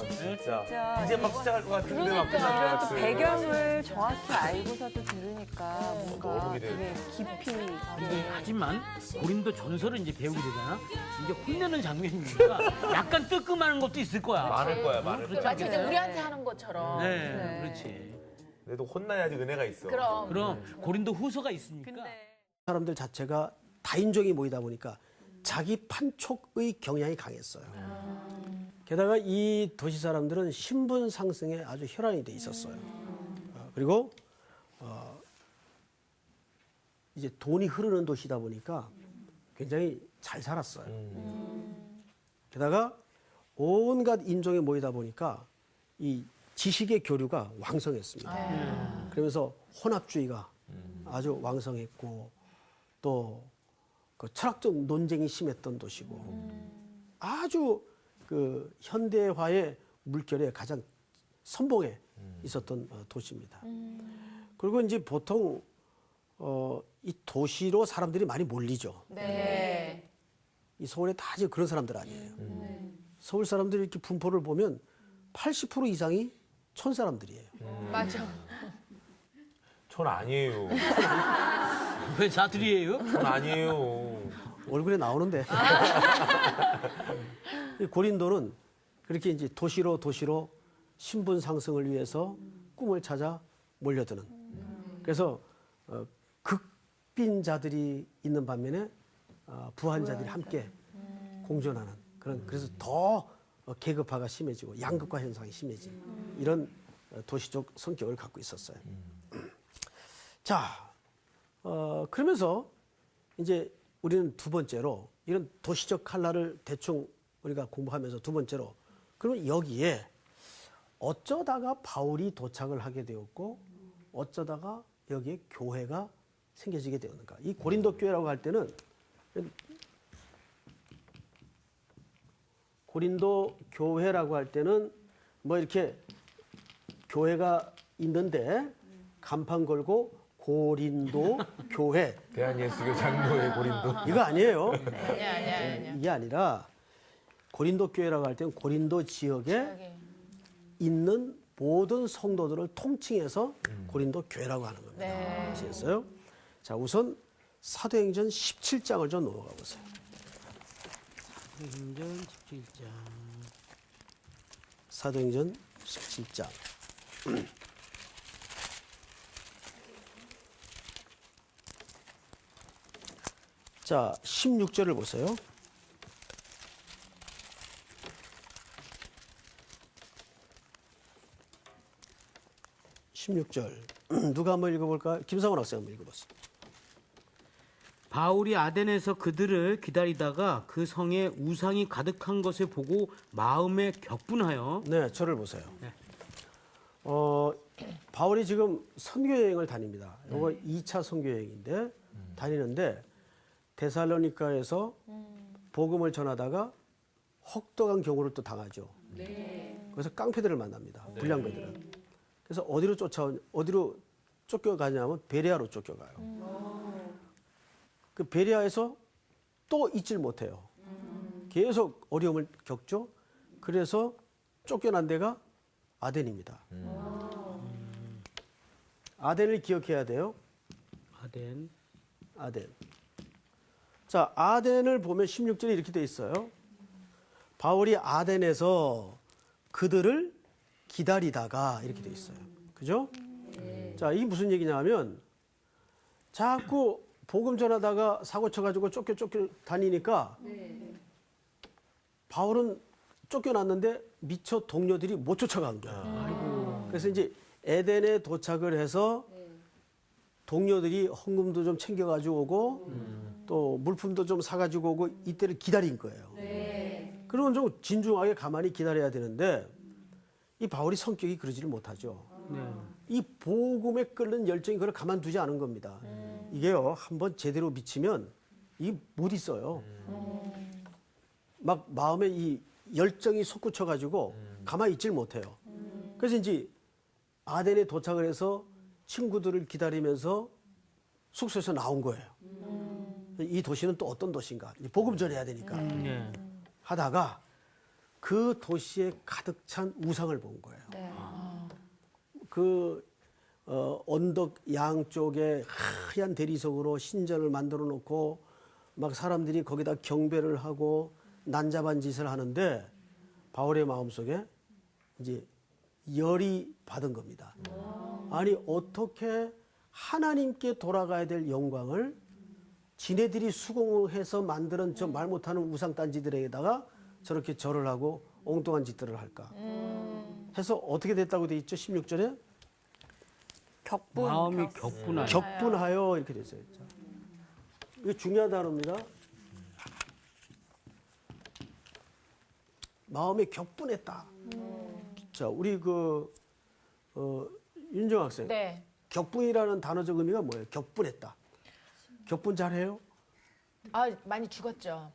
진짜 이제 막 시작할 것 같은데 막 이런 또 배경을 정확히 알고서도 들으니까 뭔가 너무 기대돼. 되게 깊이 근데 하지만 고린도 전설을 이제 배우게 되잖아. 이제 혼내는 장면이니까 약간 뜨끔하는 것도 있을 거야. 많을 거야, 많을 그렇지 거야. 마치 이제 우리한테 하는 것처럼. 네, 그렇지. 그래도 혼나야지 은혜가 있어. 그럼 고린도 후서가 있으니까. 사람들 자체가 다인종이 모이다 보니까 자기 판촉의 경향이 강했어요. 게다가 이 도시 사람들은 신분 상승에 아주 혈안이 돼 있었어요. 그리고 이제 돈이 흐르는 도시다 보니까 굉장히 잘 살았어요. 게다가 온갖 인종이 모이다 보니까 이 지식의 교류가 왕성했습니다. 그러면서 혼합주의가 아주 왕성했고 또 그 철학적 논쟁이 심했던 도시고 아주 그 현대화의 물결에 가장 선봉에 있었던 도시입니다. 그리고 이제 보통 이 도시로 사람들이 많이 몰리죠. 네. 이 서울에 다 지금 그런 사람들 아니에요. 서울 사람들이 이렇게 분포를 보면 80% 이상이 촌 사람들이에요. 맞아. 전 아니에요. 왜 사투리예요? 전 아니에요. 얼굴에 나오는데. 이 고린도는 그렇게 이제 도시로 신분 상승을 위해서 꿈을 찾아 몰려드는. 그래서 극빈자들이 있는 반면에 부한자들이 함께 공존하는 그런. 그래서 더 계급화가 심해지고 양극화 현상이 심해진 이런 도시적 성격을 갖고 있었어요. 자, 그러면서 이제 우리는 두 번째로 이런 도시적 칼날을 대충 우리가 공부하면서 두 번째로 그러면 여기에 어쩌다가 바울이 도착을 하게 되었고 어쩌다가 여기에 교회가 생겨지게 되었는가. 이 고린도 교회라고 할 때는 고린도 교회라고 할 때는 뭐 이렇게 교회가 있는데 간판 걸고 고린도 교회 대한예수교 장로의 고린도. 이거 아니에요. 아니야. 이게 아니라 고린도 교회라고 할 때는 고린도 지역에 있는 모든 성도들을 통칭해서 고린도 교회라고 하는 겁니다. 네. 아시겠어요? 자, 우선 사도행전 17장을 좀 넘어가 보세요. 사도행전 17장. 사도행전 17장. 자, 16절을 보세요. 누가 한번 읽어볼까? 김상원 학생 한번 읽어보세요. 바울이 아덴에서 그들을 기다리다가 그 성에 우상이 가득한 것을 보고 마음에 격분하여 네, 저를 보세요. 네. 바울이 지금 선교여행을 다닙니다. 이거 2차 선교여행인데 다니는데 데살로니카에서 복음을 전하다가 혹독한 경우를 또 당하죠. 그래서 깡패들을 만납니다. 불량배들을. 그래서 어디로 쫓겨가냐면 베레아로 쫓겨가요. 그 베레아에서 또 잊질 못해요. 계속 어려움을 겪죠. 그래서 쫓겨난 데가 아덴입니다. 아덴을 기억해야 돼요. 아덴. 자, 아덴을 보면 16절에 이렇게 돼 있어요. 바울이 아덴에서 그들을 기다리다가 이렇게 돼 있어요. 그죠? 자, 이게 무슨 얘기냐면 자꾸 복음 전하다가 사고 쳐가지고 쫓겨 다니니까 바울은 쫓겨났는데 미처 동료들이 못 쫓아간 거야. 그래서 이제 에덴에 도착을 해서 동료들이 헌금도 좀 챙겨가지고 오고 또 물품도 좀 사가지고 오고 이때를 기다린 거예요. 그러면 좀 진중하게 가만히 기다려야 되는데 이 바울이 성격이 그러지를 못하죠. 이 복음에 끓는 열정이 그걸 가만두지 않은 겁니다. 이게요, 한번 제대로 미치면 이게 못 있어요. 막 마음에 이 열정이 솟구쳐가지고 가만히 있질 못해요. 그래서 이제 아덴에 도착을 해서 친구들을 기다리면서 숙소에서 나온 거예요. 이 도시는 또 어떤 도시인가? 이제 복음 전해야 되니까. 네. 하다가 그 도시에 가득 찬 우상을 본 거예요. 그 언덕 양쪽에 하얀 대리석으로 신전을 만들어 놓고 막 사람들이 거기다 경배를 하고 난잡한 짓을 하는데 바울의 마음속에 이제 열이 받은 겁니다. 아니 어떻게 하나님께 돌아가야 될 영광을 지네들이 수공해서 만드는 저 말 못하는 우상단지들에게다가 저렇게 절을 하고 엉뚱한 짓들을 할까 해서 어떻게 됐다고 돼 있죠? 16절에 격분. 마음이 격분하여. 격분하여 이렇게 됐어요. 이거 중요한 단어입니다. 마음이 격분했다. 자, 우리 윤정 학생. 네. 격분이라는 단어적 의미가 뭐예요? 격분했다. 격분 잘해요? 아, 많이 죽었죠.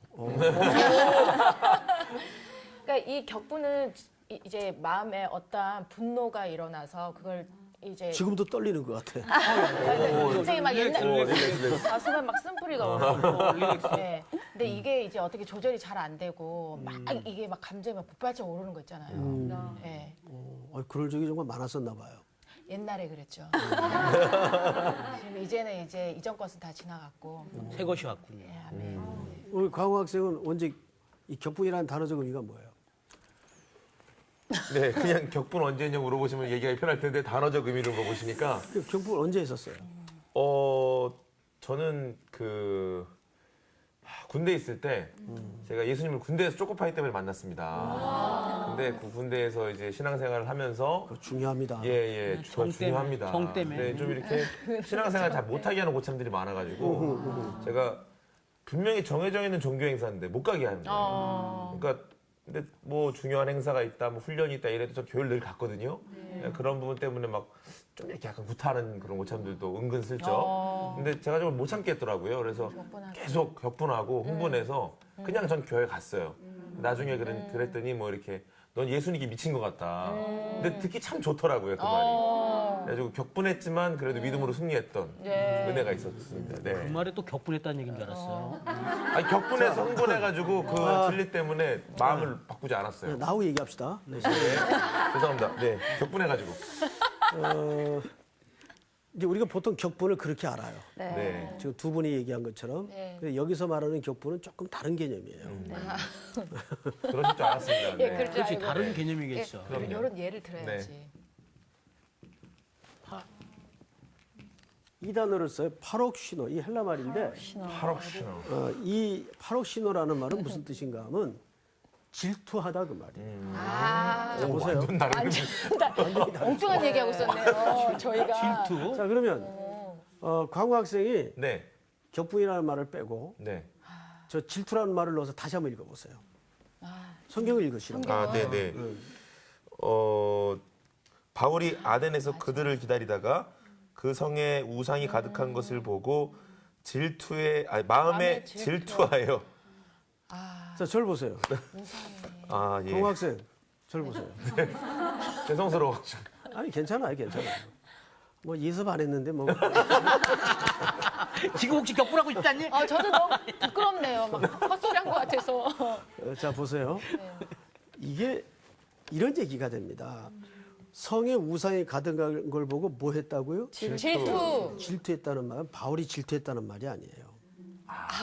그러니까 이 격분은 이제 마음에 어떠한 분노가 일어나서 그걸 이제 지금도 떨리는 것 같아. 갑자기 막 옛날 릴렉스. 가슴에 막 쓴뿌리가 오르고. 네. 근데 이게 이제 어떻게 조절이 잘 안 되고 막 이게 막 감정이 막 폭발적 오르는 거 있잖아요. 네. 그럴 적이 정말 많았었나 봐요. 옛날에 그랬죠. 지금 이제는 이제 이전 것은 다 지나갔고. 새 것이 왔군요. 네, 아멘. 우리 강호 학생은 언제 이 격분이라는 단어적 의미가 뭐예요? 네, 그냥 격분 언제 했냐고 물어보시면 얘기하기 편할 텐데 단어적 의미를 물어보시니까 그 격분 언제 했었어요? 저는 군대에 있을 때 제가 예수님을 군대에서 초코파이 때문에 만났습니다. 근데 그 군대에서 이제 신앙생활을 하면서 그거 중요합니다. 예, 성 때문에, 중요합니다. 성 때문에. 네, 좀 이렇게 신앙생활 잘 못하게 하는 고참들이 많아가지고 제가 분명히 정해져 있는 종교 행사인데 못 가게 하는 거예요. 그러니까 근데 뭐 중요한 행사가 있다, 뭐 훈련이 있다 이래도 저 교회를 늘 갔거든요. 그런 부분 때문에 막 좀 이렇게 약간 구타하는 그런 고참들도 은근슬쩍. 근데 제가 좀 못 참겠더라고요. 그래서 계속 격분하고 흥분해서 그냥 전 교회 갔어요. 나중에 그랬더니 뭐 이렇게 넌 예수님께 미친 것 같다. 근데 듣기 참 좋더라고요, 그 말이. 그래가지고 격분했지만 그래도 믿음으로 승리했던 은혜가 있었습니다. 네. 그 말에 또 격분했다는 얘기인 줄 알았어요. 아니, 격분해서 흥분해가지고 그 진리 때문에 마음을 바꾸지 않았어요. 나하고 얘기합시다. 네. 네, 죄송합니다. 네, 격분해가지고. 이제 우리가 보통 격분을 그렇게 알아요. 네. 지금 두 분이 얘기한 것처럼. 근데 여기서 말하는 격분은 조금 다른 개념이에요. 그러실 줄 알았습니다. 네. 예, 그럴 줄 그렇지, 알고. 다른 개념이겠죠. 그럼요. 이런 예를 들어야지. 네. 이 단어를 써요. 파록시노. 이 헬라 말인데 파록시노. 이 파록시노라는 말은 무슨 뜻인가 하면 질투하다 그 말이에요. 자, 보세요. 완전 다른 엉뚱한 얘기하고 있었네요. 저희가. 질투. 자, 그러면 광우 학생이 네, 격분이라는 말을 빼고 네. 저 질투라는 말을 넣어서 다시 한번 읽어보세요. 성경을 읽으시라고. 아, 네, 네. 바울이 아덴에서 그들을 기다리다가 그 성에 우상이 가득한 것을 보고 마음에 질투하여. 자, 절 보세요. 아, 예. 광우 학생, 절 보세요. 죄송스러워가지고. 아니, 괜찮아요. 뭐 예습 안 했는데 뭐. 지금 혹시 격분하고 있다니? 저도 너무 부끄럽네요. 막 헛소리한 것 같아서. 자, 보세요. 이게 이런 얘기가 됩니다. 성에 우상이 가득한 걸 보고 뭐 했다고요? 질투. 질투했다는 말은 바울이 질투했다는 말이 아니에요.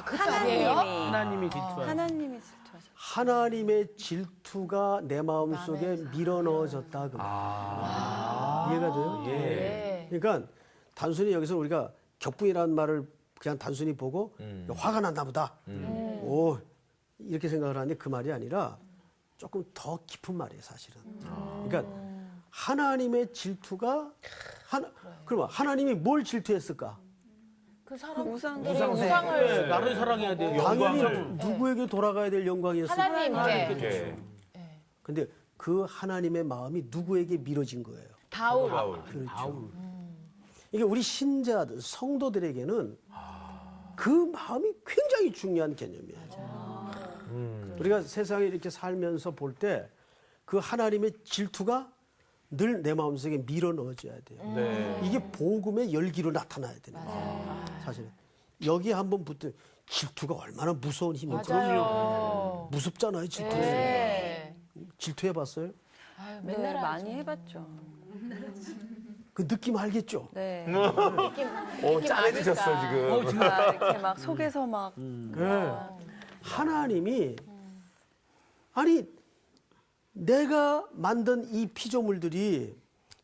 그거 아니에요? 하나님이 질투하여. 하나님이 질투하셨어요. 하나님의 질투가 내 마음속에 밀어넣어졌다 그 말. 이해가 돼요? 네. 그러니까 단순히 여기서 우리가 격분이라는 말을 그냥 단순히 보고 화가 났나 보다. 오, 이렇게 생각을 하는데 그 말이 아니라 조금 더 깊은 말이에요, 사실은. 그러니까 하나님의 질투가 그러면 하나님이 뭘 질투했을까? 그 사람들이 우상들이 우상을 나를 사랑해야 돼. 당연히 영광을. 누구에게 돌아가야 될 영광이었을까? 하나님께 예. 근데 그 하나님의 마음이 누구에게 미뤄진 거예요. 다울. 그렇죠. 이게 우리 신자들, 성도들에게는 그 마음이 굉장히 중요한 개념이에요. 우리가 세상에 이렇게 살면서 볼 때 그 하나님의 질투가 늘 내 마음속에 밀어 넣어져야 돼요. 네. 이게 복음의 열기로 나타나야 되는 거예요. 사실은. 여기 한번 붙은 질투가 얼마나 무서운 힘인지. 맞아요. 무섭잖아요, 질투. 네. 질투해봤어요? 아유, 네, 맨날 많이 해봤죠. 그 느낌 알겠죠? 네. 짠해지셨어 지금. 막 이렇게 막 속에서 막 네. 하나님이 아니 내가 만든 이 피조물들이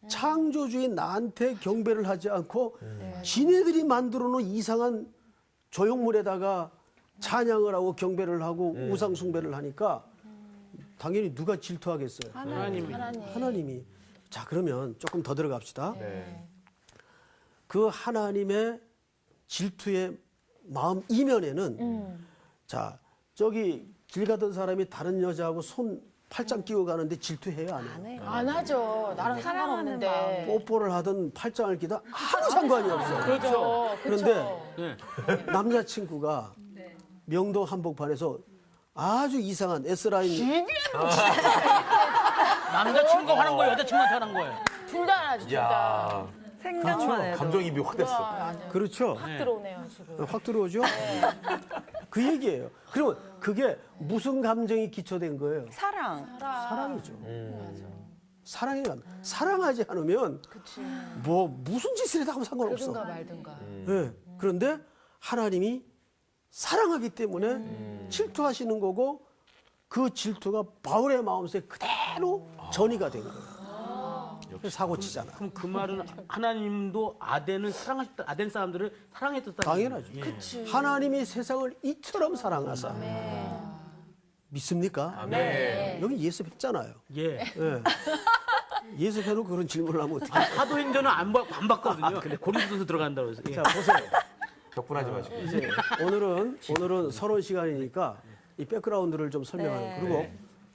창조주인 나한테 경배를 하지 않고 지네들이 만들어 놓은 이상한 조형물에다가 찬양을 하고 경배를 하고 우상 숭배를 하니까 당연히 누가 질투하겠어요? 하나님이. 자, 그러면 조금 더 들어갑시다. 네. 그 하나님의 질투의 마음 이면에는 자, 저기 길 가던 사람이 다른 여자하고 손 팔짱 끼고 가는데 질투해요, 안 해요? 안 하죠. 나랑 상관없는데. 뽀뽀를 하든 팔짱을 끼든 아무 상관이 없어요. 그렇죠. 그런데 남자친구가 명동 한복판에서 아주 이상한 S라인 남자친구가 화난 거예요? 여자친구한테 화난 거예요? 둘 다 하죠. 둘 다. 야, 생각만 해도 감정입이 확 됐어. 그렇죠. 확 들어오네요 지금. 확 들어오죠? 그 얘기예요. 그러면 그게 무슨 감정이 기초된 거예요? 사랑. 사랑이죠. 사랑이 사랑하지 않으면 뭐 무슨 짓을 해도 아무 상관없어. 그든가 말든가. 네. 그런데 하나님이 사랑하기 때문에 질투하시는 거고 그 질투가 바울의 마음속에 그대로 전이가 된 거예요. 그래서 사고 치잖아. 그럼 그 말은 하나님도 아덴을 사랑하셨다. 아덴 사람들을 사랑했었다. 당연하죠. 하나님이 세상을 이처럼 사랑하사. 믿습니까? 네. 여기 예수 뵙잖아요. 예. 예. 예수 뵈놓고 그런 질문을 하면 어떡해. 사도행전은 안 받거든요. 고린도서 들어간다고 해서. 예. 자, 보세요. 격분하지 마시고. 이제 오늘은 서론 시간이니까 이 백그라운드를 좀 설명하는. 그리고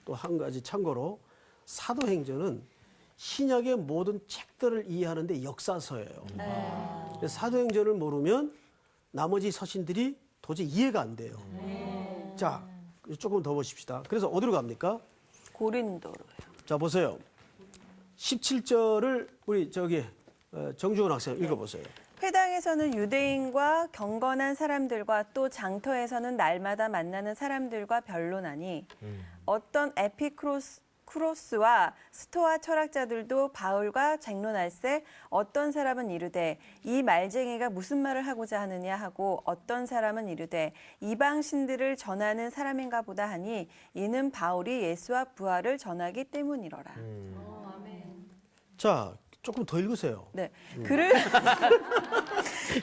또 한 가지 참고로 사도행전은 신약의 모든 책들을 이해하는데 역사서예요. 그래서 사도행전을 모르면 나머지 서신들이 도저히 이해가 안 돼요. 자, 조금 더 보십시다. 그래서 어디로 갑니까? 고린도로요. 자, 보세요. 17절을 우리 정주원 학생 읽어보세요. 회당에서는 유대인과 경건한 사람들과 또 장터에서는 날마다 만나는 사람들과 변론하니 어떤 에피크로스와 스토아 철학자들도 바울과 쟁론할세 어떤 사람은 이르되 이 말쟁이가 무슨 말을 하고자 하느냐 하고 어떤 사람은 이르되 이방 신들을 전하는 사람인가 보다 하니 이는 바울이 예수와 부활을 전하기 때문이로라. 자, 조금 더 읽으세요. 네,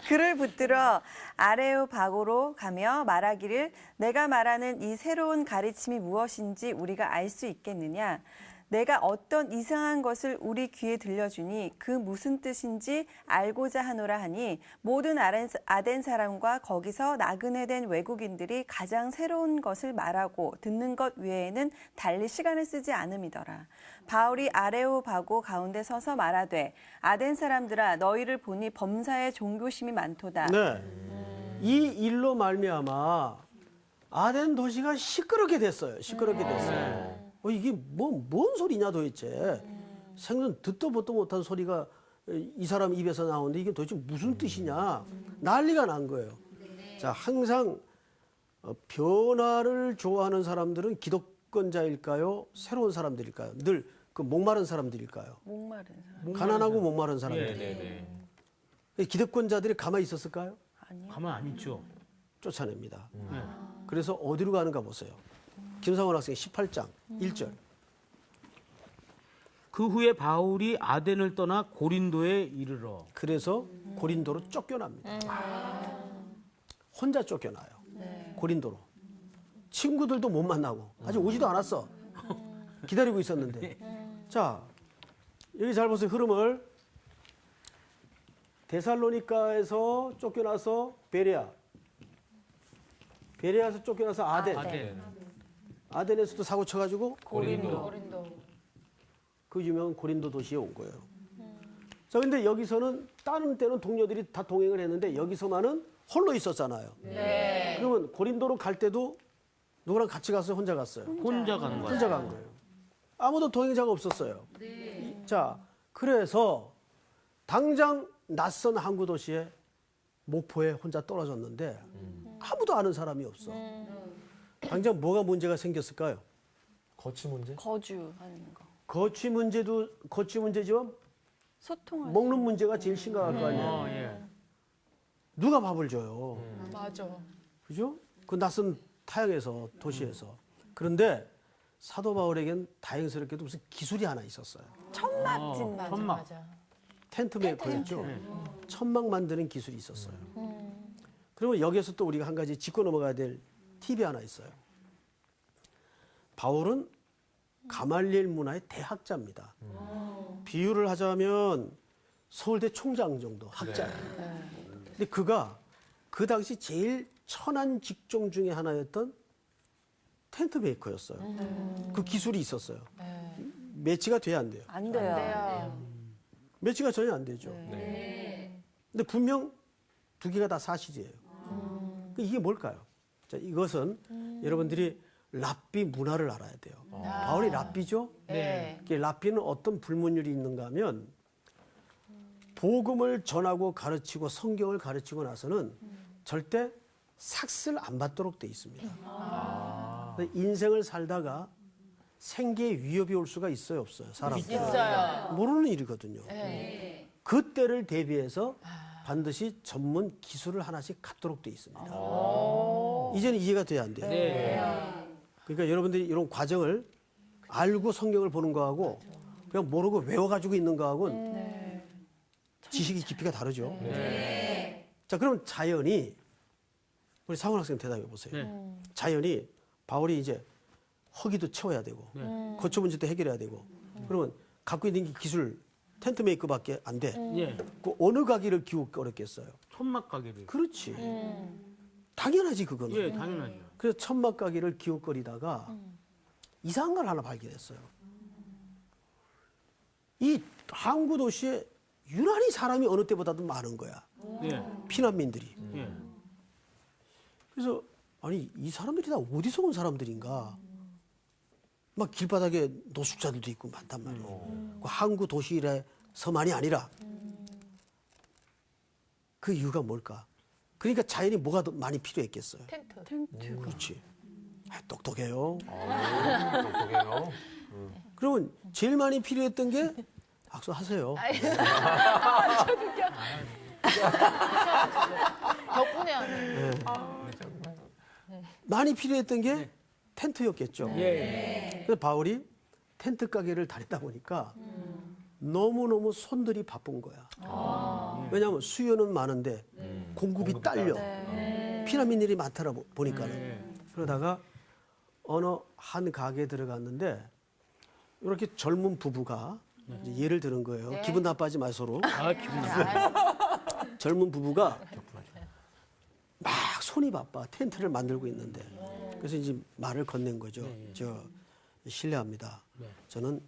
그를 붙들어 아레오바고로 가며 말하기를 내가 말하는 이 새로운 가르침이 무엇인지 우리가 알 수 있겠느냐? 내가 어떤 이상한 것을 우리 귀에 들려주니 그 무슨 뜻인지 알고자 하노라 하니 모든 아덴 사람과 거기서 나그네 된 외국인들이 가장 새로운 것을 말하고 듣는 것 외에는 달리 시간을 쓰지 않음이더라. 바울이 아레오바고 가운데 서서 말하되 아덴 사람들아 너희를 보니 범사에 종교심이 많도다. 네. 이 일로 말미암아 아덴 도시가 시끄럽게 됐어요. 시끄럽게 됐어요. 이게 뭔 소리냐 도대체. 생전 듣도 보도 못한 소리가 이 사람 입에서 나오는데 이게 도대체 무슨 뜻이냐. 난리가 난 거예요. 자, 항상 변화를 좋아하는 사람들은 기독권자일까요? 새로운 사람들일까요? 늘 그 목마른 사람들일까요? 목마른 사람. 가난하고 목마른 사람들. 네. 기득권자들이 가만히 있었을까요? 가만 안 있죠. 쫓아냅니다. 네. 그래서 어디로 가는가 보세요. 김상원 학생 18장 1절. 그 후에 바울이 아덴을 떠나 고린도에 이르러. 그래서 고린도로 쫓겨납니다. 혼자 쫓겨나요. 고린도로. 친구들도 못 만나고 아직 오지도 않았어. 기다리고 있었는데. 자, 여기 잘 보세요. 흐름을. 데살로니가에서 쫓겨나서 베레아. 베레아에서 쫓겨나서 아덴. 아덴에서도 사고 쳐가지고 고린도. 그 유명한 고린도 도시에 온 거예요. 자, 근데 여기서는 다른 때는 동료들이 다 동행을 했는데 여기서만은 홀로 있었잖아요. 그러면 고린도로 갈 때도 누구랑 같이 갔어요? 혼자 갔어요? 혼자 가는 거야. 혼자 간 거예요. 아무도 동행자가 없었어요. 자, 그래서 당장 낯선 항구 도시에 목포에 혼자 떨어졌는데 아무도 아는 사람이 없어. 당장 뭐가 문제가 생겼을까요? 거취 문제? 거주하는 거. 거취 문제지만 소통할 먹는 문제가 제일 심각할 거 아니에요. 예. 누가 밥을 줘요? 맞아. 그죠? 그 낯선 타향에서 도시에서. 그런데 사도 바울에겐 다행스럽게도 무슨 기술이 하나 있었어요. 천막 짓는 천막. 맞아. 텐트 메이커였죠. 천막 만드는 기술이 있었어요. 그러면 여기에서 또 우리가 한 가지 짚고 넘어가야 될 팁이 하나 있어요. 바울은 가말리엘 문화의 대학자입니다. 비유를 하자면 서울대 총장 정도 학자예요. 근데 그가 그 당시 제일 천한 직종 중에 하나였던 텐트 메이커였어요. 그 기술이 있었어요. 매치가 돼야 안 돼요. 안 돼요. 매치가 전혀 안 되죠. 근데 분명 두 개가 다 사실이에요. 이게 뭘까요? 자, 이것은 여러분들이 랍비 문화를 알아야 돼요. 바울이 랍비죠? 네. 이게 랍비는 어떤 불문율이 있는가 하면 복음을 전하고 가르치고 성경을 가르치고 나서는 절대 삭슬 안 받도록 돼 있습니다. 인생을 살다가 생계에 위협이 올 수가 있어요, 없어요? 사람들. 있어요. 모르는 일이거든요. 그때를 대비해서 반드시 전문 기술을 하나씩 갖도록 돼 있습니다. 이제는 이해가 돼야 안 돼요. 그러니까 여러분들이 이런 과정을 알고 성경을 보는 거하고 그냥 모르고 외워가지고 있는 거하고는 지식의 깊이가 다르죠. 자, 그럼 자연히 우리 상훈 학생 대답해 보세요. 자연히 바울이 이제 허기도 채워야 되고 거처 문제도 해결해야 되고 그러면 갖고 있는 게 기술 텐트 메이커밖에 안 돼. 예. 그 어느 가기를 기울였겠어요? 천막 가게를. 그렇지. 당연하지 그거는. 예, 당연하죠. 그래서 천막 가기를 기웃거리다가 이상한 걸 하나 발견했어요. 이 항구 도시에 유난히 사람이 어느 때보다도 많은 거야. 예. 피난민들이. 예. 그래서 아니 이 사람들이 다 어디서 온 사람들인가? 막 길바닥에 노숙자들도 있고 많단 말이에요. 그 항구 도시에서만이 아니라 그 이유가 뭘까? 그러니까 자연이 뭐가 더 많이 필요했겠어요? 텐트. 그렇지. 아, 똑똑해요. 똑똑해요. 그러면 제일 많이 필요했던 게 악수하세요. 덕분에 하네. 많이 필요했던 게 텐트였겠죠. 예. 그래서 바울이 텐트 가게를 다니다 보니까 너무너무 손들이 바쁜 거야. 왜냐하면 수요는 많은데 공급이 딸려. 피난민들이 많더라 보니까는. 그러다가 어느 한 가게에 들어갔는데 이렇게 젊은 부부가 이제 예를 드는 거예요. 기분 나빠하지 마 서로. 아, 기분 나빠. 젊은 부부가 막 손이 바빠 텐트를 만들고 있는데 그래서 이제 말을 건넨 거죠. 저 실례합니다. 저는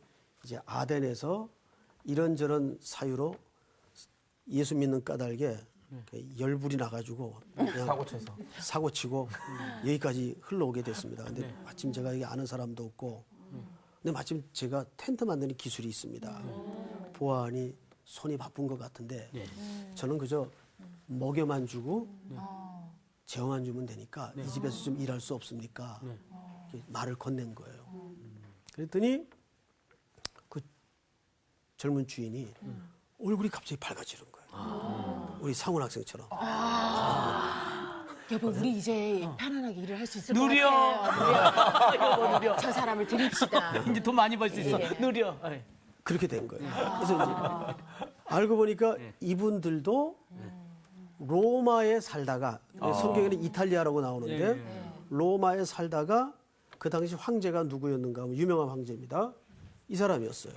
이제 아덴에서 이런저런 사유로 예수 믿는 까닭에 열불이 나가지고 그냥 사고 치고 여기까지 흘러오게 됐습니다. 근데 마침 제가 여기 아는 사람도 없고 근데 마침 제가 텐트 만드는 기술이 있습니다. 보아하니 손이 바쁜 것 같은데 저는 그저 먹여만 주고 재워만 주면 되니까 이 집에서 좀 일할 수 없습니까? 이렇게 말을 건넨 거예요. 그랬더니 그 젊은 주인이 얼굴이 갑자기 밝아지는 거예요. 우리 상훈 학생처럼. 여보, 우리 이제 편안하게 일을 할 수 있을 것 누려. 같아요. 여보, 누려. 저 사람을 드립시다. 이제 돈 많이 벌 수 있어. 예. 누려. 아이. 그렇게 된 거예요. 그래서 이제 알고 보니까 이분들도 로마에 살다가 성경에는 이탈리아라고 나오는데 로마에 살다가 그 당시 황제가 누구였는가 하면 유명한 황제입니다. 이 사람이었어요.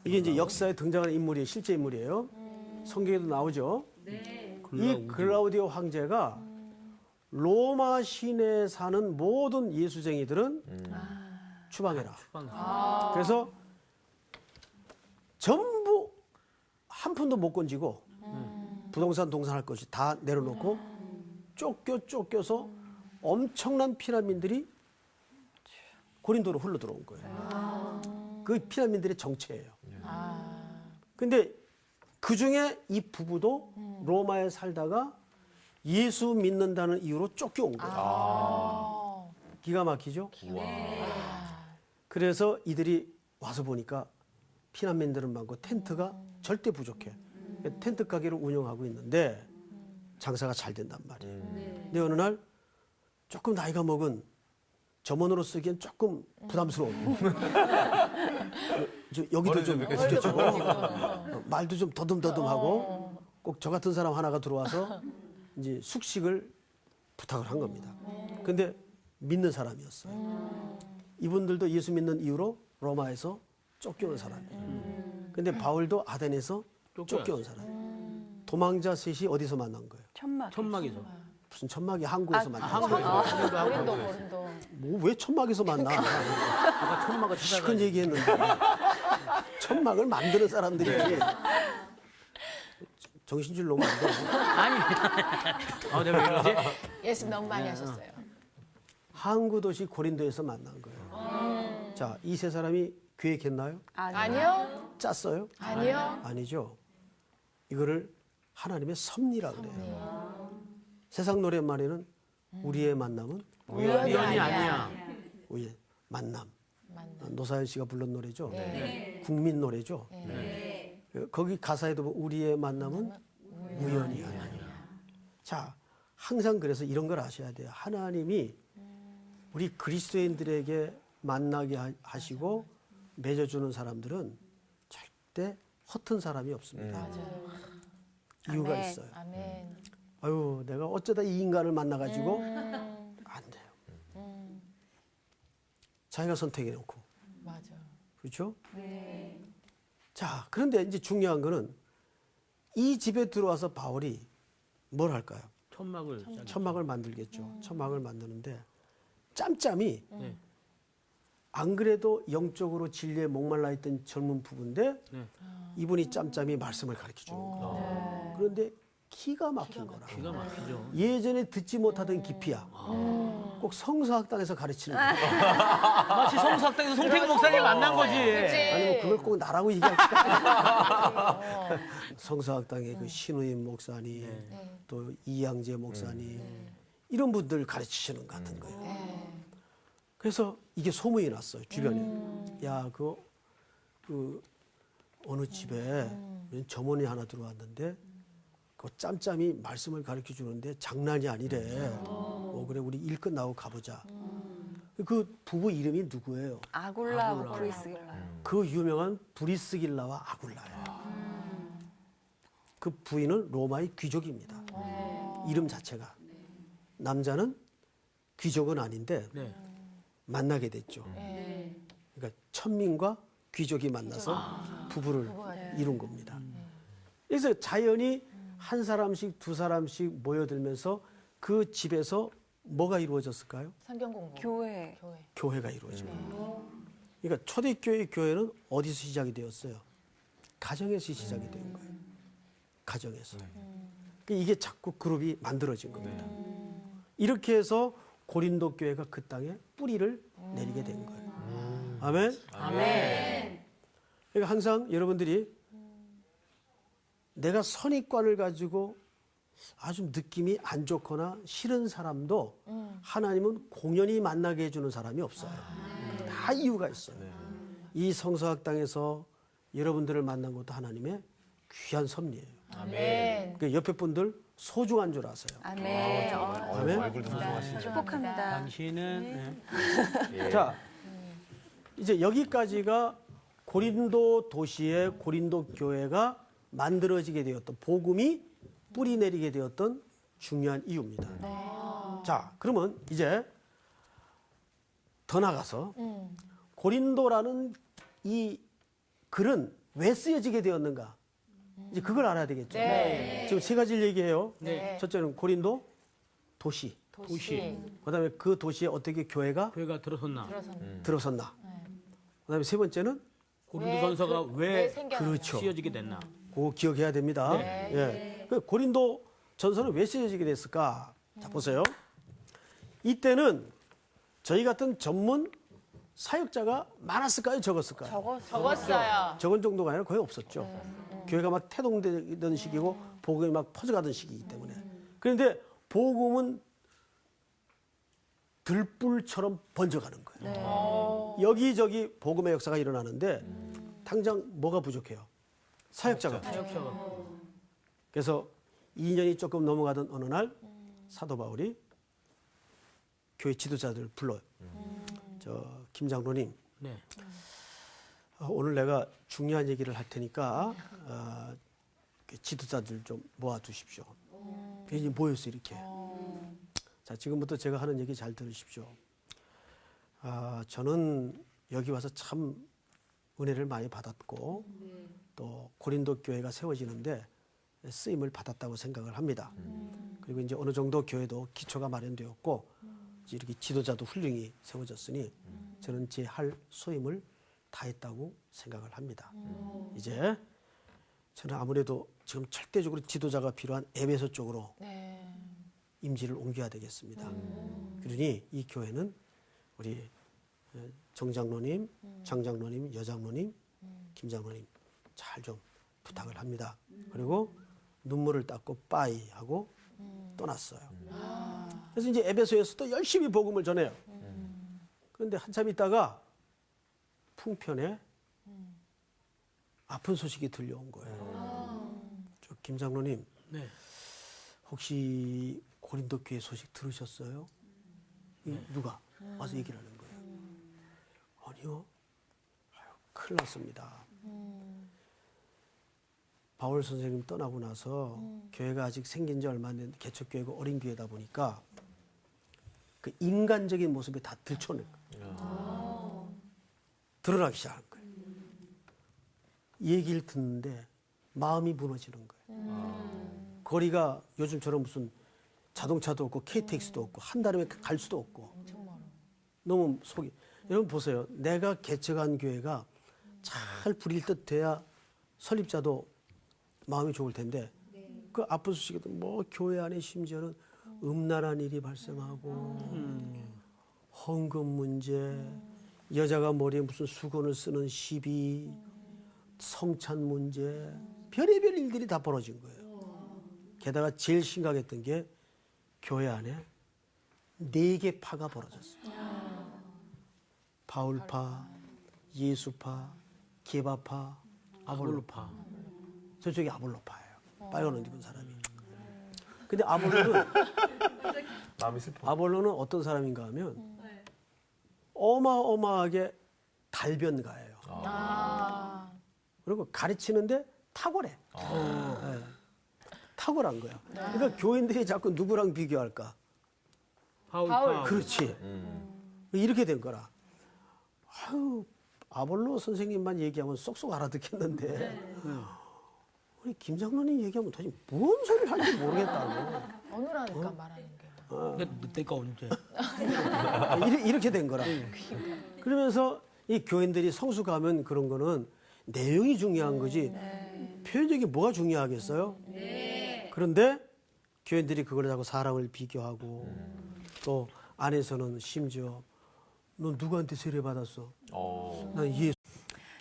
이게 이제 역사에 등장하는 인물이 실제 인물이에요. 성경에도 나오죠. 이 글라우디오 황제가 로마 시내에 사는 모든 예수쟁이들은 추방해라. 그래서 전부 한 푼도 못 건지고 부동산 동산할 것이 다 내려놓고 쫓겨서 엄청난 피난민들이 고린도로 흘러 들어온 거예요. 그 피난민들의 정체예요. 근데 그 중에 이 부부도 로마에 살다가 예수 믿는다는 이유로 쫓겨온 거예요. 기가 막히죠? 그래서 이들이 와서 보니까 피난민들은 많고 텐트가 절대 부족해. 텐트 가게를 운영하고 있는데 장사가 잘 된단 말이에요. 근데 어느 날 조금 나이가 먹은 점원으로 쓰기엔 조금 부담스러운 여기도 좀 느껴지고 말도 좀 더듬더듬하고 꼭 저 같은 사람 하나가 들어와서 이제 숙식을 부탁을 한 겁니다. 근데 믿는 사람이었어요. 이분들도 예수 믿는 이유로 로마에서 쫓겨온 사람이에요. 근데 바울도 아덴에서 쫓겨온 사람. 도망자 셋이 어디서 만난 거예요? 천막에서. 무슨 천막이 항구에서 만난 거예요? 고린도. 뭐 왜 천막에서 만나? 아까 천막을 시큰 얘기했는데 천막을 만드는 사람들이지. 정신줄 놓으면 안 돼. 아니. 내가 왜 이러지? 예수 너무 많이 하셨어요. 항구 도시 고린도에서 만난 거예요. 자, 이 세 사람이 계획했나요? 아니요. 짰어요? 아니요. 아니죠. 이거를 하나님의 섭리라 그래요. 세상 노랫말에는 우리의 만남은 우연이 아니야. 우리의 만남. 노사연 씨가 불른 노래죠. 국민 노래죠. 거기 가사에도 보면 우리의 만남은 우연이 아니야. 자, 항상 그래서 이런 걸 아셔야 돼요. 하나님이 우리 그리스도인들에게 만나게 하시고 맺어주는 사람들은 절대 허튼 사람이 없습니다. 이유가 있어요. 아멘. 아유, 내가 어쩌다 이 인간을 만나가지고 안 돼요. 자기가 선택해놓고. 맞아. 그렇죠? 자, 그런데 이제 중요한 거는 이 집에 들어와서 바울이 뭘 할까요? 천막을 만들겠죠. 천막을 만드는데 짬짬이 안 그래도 영적으로 진리에 목말라 있던 젊은 부부인데 이분이 짬짬이 말씀을 가르쳐 주는 거예요. 그런데 기가 막힌 거라. 기가 막히죠. 예전에 듣지 못하던 깊이야. 꼭 성서학당에서 가르치는 거야. 마치 성사학당에서 송태기 목사님 만난 거지. 아니면 그걸 꼭 나라고 얘기할까? 성서학당의 그 신우임 목사님, 또 이양재 목사님 이런 분들 가르치시는 것 같은 거예요. 그래서 이게 소문이 났어요 주변에. 야, 그 어느 집에 점원이 하나 들어왔는데 그 짬짬이 말씀을 가르쳐 주는데 장난이 아니래. 그래 우리 일 끝나고 가보자. 그 부부 이름이 누구예요? 아굴라하고 브리스길라. 그 유명한 브리스길라와 아굴라예요. 그 부인은 로마의 귀족입니다. 이름 자체가. 남자는 귀족은 아닌데 만나게 됐죠. 그러니까 천민과 귀족이 만나서 부부를 이룬 겁니다. 그래서 자연히 한 사람씩 두 사람씩 모여들면서 그 집에서 뭐가 이루어졌을까요? 성경 공부. 교회. 교회가 이루어진 겁니다. 그러니까 초대교회 교회는 어디서 시작이 되었어요? 가정에서 시작이 된 거예요. 가정에서. 그러니까 이게 자꾸 그룹이 만들어진 겁니다. 이렇게 해서 고린도 교회가 그 땅에 뿌리를 내리게 된 거예요. 아멘? 아멘. 그러니까 항상 여러분들이 내가 선입관을 가지고 아주 느낌이 안 좋거나 싫은 사람도 하나님은 공연히 만나게 해주는 사람이 없어요. 다 이유가 있어요. 이 성서학당에서 여러분들을 만난 것도 하나님의 귀한 섭리예요. 아멘. 그 옆에 분들 소중한 줄 아세요. 아멘. 아멘. 축복합니다. 당신은 자, 이제 여기까지가 고린도 도시의 고린도 교회가 만들어지게 되었던 복음이 뿌리 내리게 되었던 중요한 이유입니다. 자, 그러면 이제 더 나가서 고린도라는 이 글은 왜 쓰여지게 되었는가? 이제 그걸 알아야 되겠죠. 네. 지금 세 가지를 얘기해요. 네. 첫째는 고린도 도시. 도시. 그다음에 그 도시에 어떻게 교회가 교회가 들어섰나? 들어섰나. 그다음에 세 번째는 고린도전서가 왜 생겨났나. 그렇죠. 쓰여지게 됐나? 그거 기억해야 됩니다. 예. 그 고린도 전서는 왜 쓰여지게 됐을까? 자, 보세요. 이때는 저희 같은 전문 사역자가 많았을까요? 적었을까요? 적었어요. 적은 정도가 아니라 거의 없었죠. 교회가 막 태동되던 시기고 복음이 막 퍼져가던 시기이기 때문에. 그런데 복음은 들불처럼 번져가는 거예요. 여기저기 복음의 역사가 일어나는데 당장 뭐가 부족해요? 사역자가 부족해요. 그래서 2년이 조금 넘어가던 어느 날 사도 바울이 교회 지도자들 불러요. 김 장로님, 네. 오늘 내가 중요한 얘기를 할 테니까 지도자들 좀 모아두십시오. 이제 모였어요, 이렇게. 자, 지금부터 제가 하는 얘기 잘 들으십시오. 저는 여기 와서 참 은혜를 많이 받았고 또 고린도 교회가 세워지는데 쓰임을 받았다고 생각을 합니다. 그리고 이제 어느 정도 교회도 기초가 마련되었고 이제 이렇게 지도자도 훌륭히 세워졌으니 저는 제 할 소임을 다했다고 생각을 합니다. 이제 저는 아무래도 지금 절대적으로 지도자가 필요한 에베소 쪽으로 네. 임지를 옮겨야 되겠습니다. 그러니 이 교회는 우리 정 장로님, 장 장로님, 여 장로님, 김 장로님 잘 좀 부탁을 합니다. 그리고 눈물을 닦고 빠이 하고 떠났어요. 그래서 이제 에베소에서 또 열심히 복음을 전해요. 그런데 한참 있다가 풍편에 아픈 소식이 들려온 거예요. 저 김 장로님, 네. 혹시 고린도 교회 소식 들으셨어요? 누가 와서 얘기를 하는 거예요. 아니요. 아유, 큰일 났습니다. 바울 선생님 떠나고 나서 교회가 아직 생긴 지 얼마 안 된 개척교회고 어린 교회다 보니까 그 인간적인 모습이 다 들춰낸 거예요. 드러나기 시작한 거예요. 얘기를 듣는데 마음이 무너지는 거예요. 거리가 요즘처럼 무슨 자동차도 없고 KTX도 없고 한 달에 갈 수도 없고 너무 속이. 여러분 보세요. 내가 개척한 교회가 잘 부릴 듯 돼야 설립자도 마음이 좋을 텐데 그 아픈 소식에도 뭐 교회 안에 심지어는 음란한 일이 발생하고 헌금 문제, 여자가 머리에 무슨 수건을 쓰는 시비, 성찬 문제, 별의별 일들이 다 벌어진 거예요. 게다가 제일 심각했던 게 교회 안에 4개 파가 벌어졌어요. 바울파, 예수파, 게바파, 아볼로파. 저쪽이 아볼로파예요. 빨간 옷 입은 사람이. 근데 마음이 슬퍼. 아볼로는 어떤 사람인가 하면 어마어마하게 달변가예요. 그리고 가르치는데 탁월해. 네. 탁월한 거야. 그러니까 교인들이 자꾸 누구랑 비교할까? 바울. 그렇지. 이렇게 된 거라. 아유, 아볼로 선생님만 얘기하면 쏙쏙 알아듣겠는데 우리 김 장로님 얘기하면 도대체 뭔 소리를 하는지 모르겠다고. 어느라니까 말하는 게. 내가 언제? 이렇게 된 거라. 그러면서 이 교인들이 성숙하면 그런 거는 내용이 중요한 거지 표현적이 뭐가 중요하겠어요? 그런데 교인들이 그걸 자꾸 사람을 비교하고 또 안에서는 심지어 너 누구한테 세례받았어? 난 예수.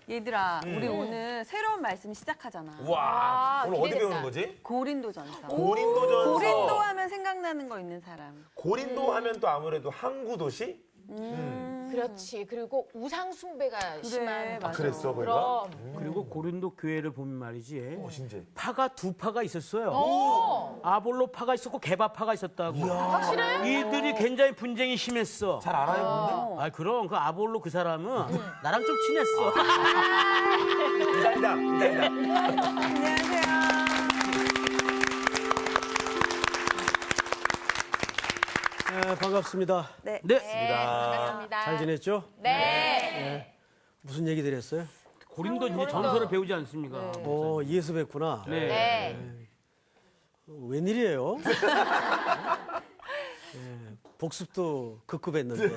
얘들아, 우리 오늘 새로운 말씀 시작하잖아. 와, 오늘 어디 기대된다. 배우는 거지? 고린도전서. 고린도전서. 고린도 하면 생각나는 거 있는 사람. 고린도 하면 또 아무래도 항구 도시? 그렇지. 그리고 우상 숭배가 심한. 맞아. 그랬어, 거기가? 그럼. 그리고 고린도 교회를 보면 말이지. 신기해. 파가 2파가 있었어요. 아볼로 파가 있었고 게바 파가 있었다고. 확실해? 이들이 굉장히 분쟁이 심했어. 잘 알아요, 아 그럼 그 아볼로 그 사람은 나랑 좀 친했어. 근데? 기다린다. 안녕하세요. 반갑습니다. 네. 네. 네, 반갑습니다. 잘 지냈죠? 네. 무슨 얘기들 했어요? 고린도 이제 전서를 배우지 않습니까? 예수 뵙구나. 네. 네. 웬일이에요? 복습도 극급했는데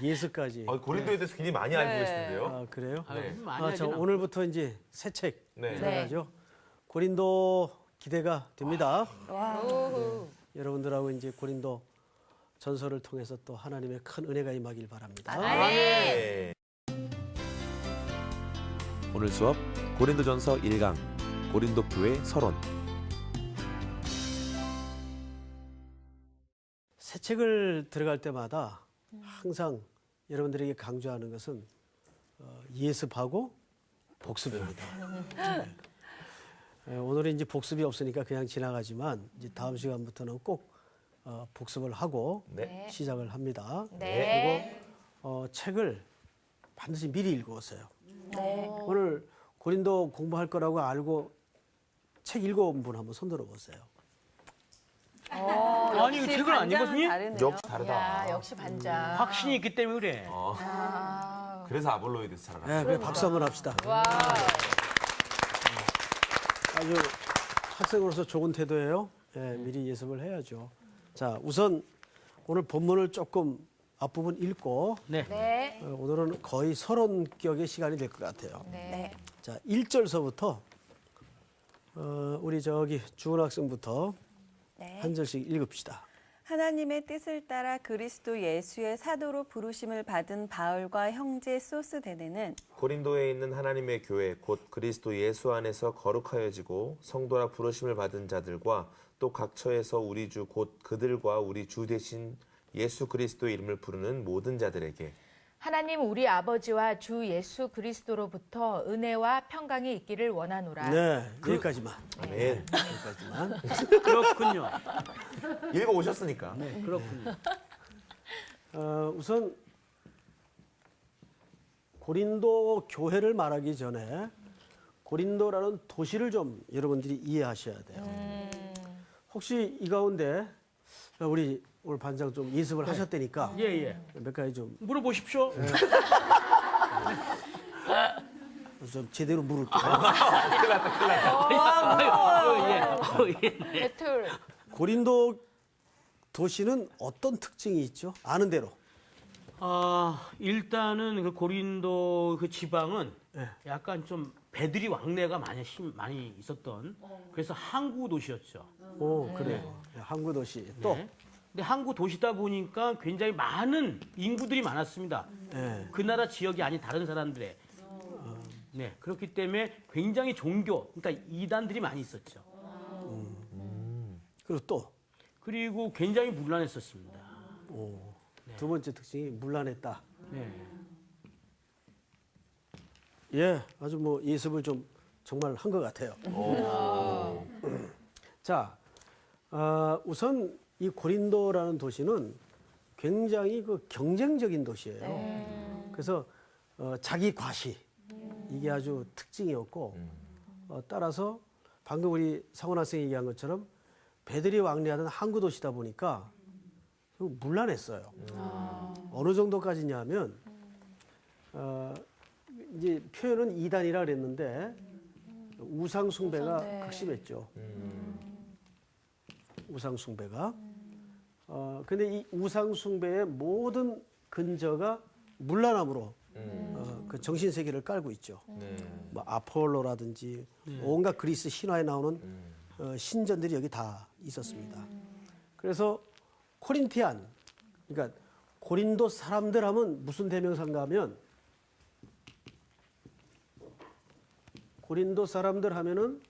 예수까지. 고린도에 대해서 굉장히 많이 알고 계시는데요. 아, 그래요? 아유, 네. 많이 자, 하진 않고. 오늘부터 이제 새 책 네. 들어가죠. 고린도 기대가 됩니다. 우후. 여러분들하고 이제 고린도 전설을 통해서 또 하나님의 큰 은혜가 임하길 바랍니다. 네. 오늘 수업 고린도전서 1강 고린도 교회 서론. 새 책을 들어갈 때마다 항상 여러분들에게 강조하는 것은 예습하고 복습입니다. 오늘은 이제 복습이 없으니까 그냥 지나가지만 이제 다음 시간부터는 꼭 복습을 하고 네. 시작을 합니다. 네. 그리고 책을 반드시 미리 읽어오세요. 네. 오늘 고린도 공부할 거라고 알고 책 읽어온 분 한번 손들어 보세요. 아니, 이거 책을 안 읽었니? 역시 다르다. 야, 역시 반장. 확신이 있기 때문에 그래. 아. 그래서 아볼로이드에서 잘 알아. 네, 그래 박수 한번 합시다. 와. 아주 학생으로서 좋은 태도예요. 네, 미리 예습을 해야죠. 자, 우선 오늘 본문을 조금 앞부분 읽고 네. 네. 오늘은 거의 서론격의 시간이 될 것 같아요. 네. 자, 1절서부터 우리 저기 주은 학생부터 네. 한 절씩 읽읍시다. 하나님의 뜻을 따라 그리스도 예수의 사도로 부르심을 받은 바울과 형제 소스데네는 고린도에 있는 하나님의 교회 곧 그리스도 예수 안에서 거룩하여지고 성도라 부르심을 받은 자들과 또 각처에서 우리 주 곧 그들과 우리 주 대신 예수 그리스도 이름을 부르는 모든 자들에게 하나님 우리 아버지와 주 예수 그리스도로부터 은혜와 평강이 있기를 원하노라. 네, 여기까지만. 아멘. 여기까지만. 그렇군요. 읽어 오셨으니까. 네, 그렇군요. 우선 고린도 교회를 말하기 전에 고린도라는 도시를 좀 여러분들이 이해하셔야 돼요. 혹시 이 가운데 우리 오늘 반장 좀 예습을 하셨다니까 예, 예. 몇 가지 좀 물어보십시오. 좀 제대로 물을게요. 배틀. 고린도 도시는 어떤 특징이 있죠? 아는 대로. 일단은 그 고린도 그 지방은 네. 약간 좀 배들이 왕래가 많이 있었던 그래서 항구 도시였죠. 오, 그래요. 항구 도시. 또. 네. 근데 항구 도시다 보니까 굉장히 많은 인구들이 많았습니다. 네. 그 나라 지역이 아닌 다른 사람들의. 네. 그렇기 때문에 굉장히 종교, 그러니까 이단들이 많이 있었죠. 그리고 또. 그리고 굉장히 문란했었습니다. 두 번째 특징이 문란했다. 네. 예, 아주 뭐 예습을 좀 정말 한 것 같아요. 자, 우선 이 고린도라는 도시는 굉장히 그 경쟁적인 도시예요. 그래서 자기 과시 이게 아주 특징이었고 따라서 방금 우리 상원 학생이 얘기한 것처럼 배들이 왕래하던 항구 도시다 보니까 문란했어요. 어느 정도까지냐면 이제 표현은 이단이라 그랬는데 우상 숭배가 극심했죠. 우상 숭배가. 근데 이 우상 숭배의 모든 근저가 문란함으로 그 정신 세계를 깔고 있죠. 뭐 아폴로라든지 온갖 그리스 신화에 나오는 신전들이 여기 다 있었습니다. 그래서 코린티안, 그러니까 고린도 사람들 하면 무슨 대명사인가 하면 고린도 사람들 하면은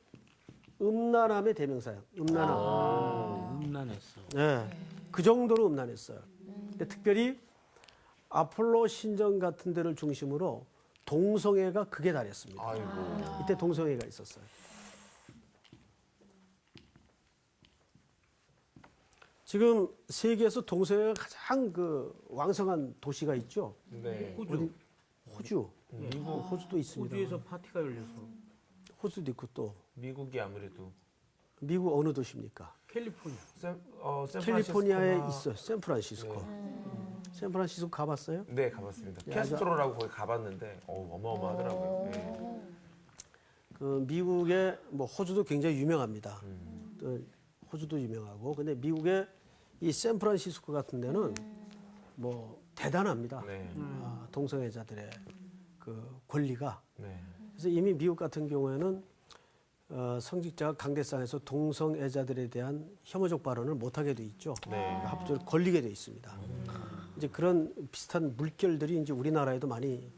음란함의 대명사예요. 음란함. 문란했어. 네, 그 정도로 음란했어요. 근데 특별히 아폴로 신전 같은 데를 중심으로 동성애가 극에 달했습니다. 아이고. 이때 동성애가 있었어요. 지금 세계에서 동성애가 가장 그 왕성한 도시가 있죠. 네. 호주. 호주. 호주도 있습니다. 호주에서 파티가 열려서 호주도 있고 또 미국이 아무래도 미국 어느 도시입니까? 캘리포니아. 캘리포니아에 있어요. 샌프란시스코. 샌프란시스코 가봤어요? 네, 가봤습니다. 예, 캐스트로라고 거기 가봤는데 어마어마하더라고요. 네. 그 미국의 뭐 호주도 굉장히 유명합니다. 또 호주도 유명하고 근데 미국의 이 샌프란시스코 같은 데는 뭐 대단합니다. 네. 동성애자들의 그 권리가. 네. 그래서 이미 미국 같은 경우에는 성직자가 강대상에서 동성애자들에 대한 혐오적 발언을 못하게 돼 있죠. 네. 합법적으로 걸리게 돼 있습니다. 이제 그런 비슷한 물결들이 이제 우리나라에도 많이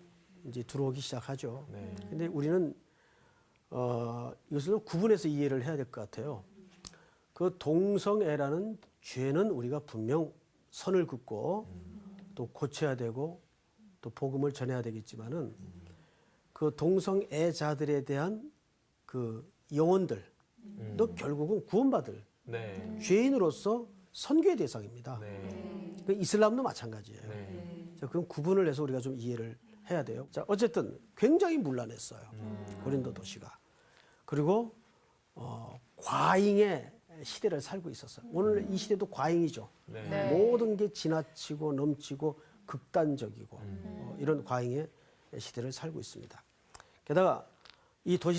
이제 들어오기 시작하죠. 네. 근데 우리는 이것을 구분해서 이해를 해야 될 것 같아요. 그 동성애라는 죄는 우리가 분명 선을 긋고 또 고쳐야 되고 또 복음을 전해야 되겠지만은 그 동성애자들에 대한 그 영혼들도 결국은 구원받을 네. 죄인으로서 선교의 대상입니다. 네. 그 이슬람도 마찬가지예요. 네. 자, 그럼 구분을 해서 우리가 좀 이해를 해야 돼요. 자, 어쨌든 굉장히 문란했어요. 고린도 도시가. 그리고 과잉의 시대를 살고 있었어요. 오늘 이 시대도 과잉이죠. 네. 모든 게 지나치고 넘치고 극단적이고 이런 과잉의 시대를 살고 있습니다. 게다가 이 도시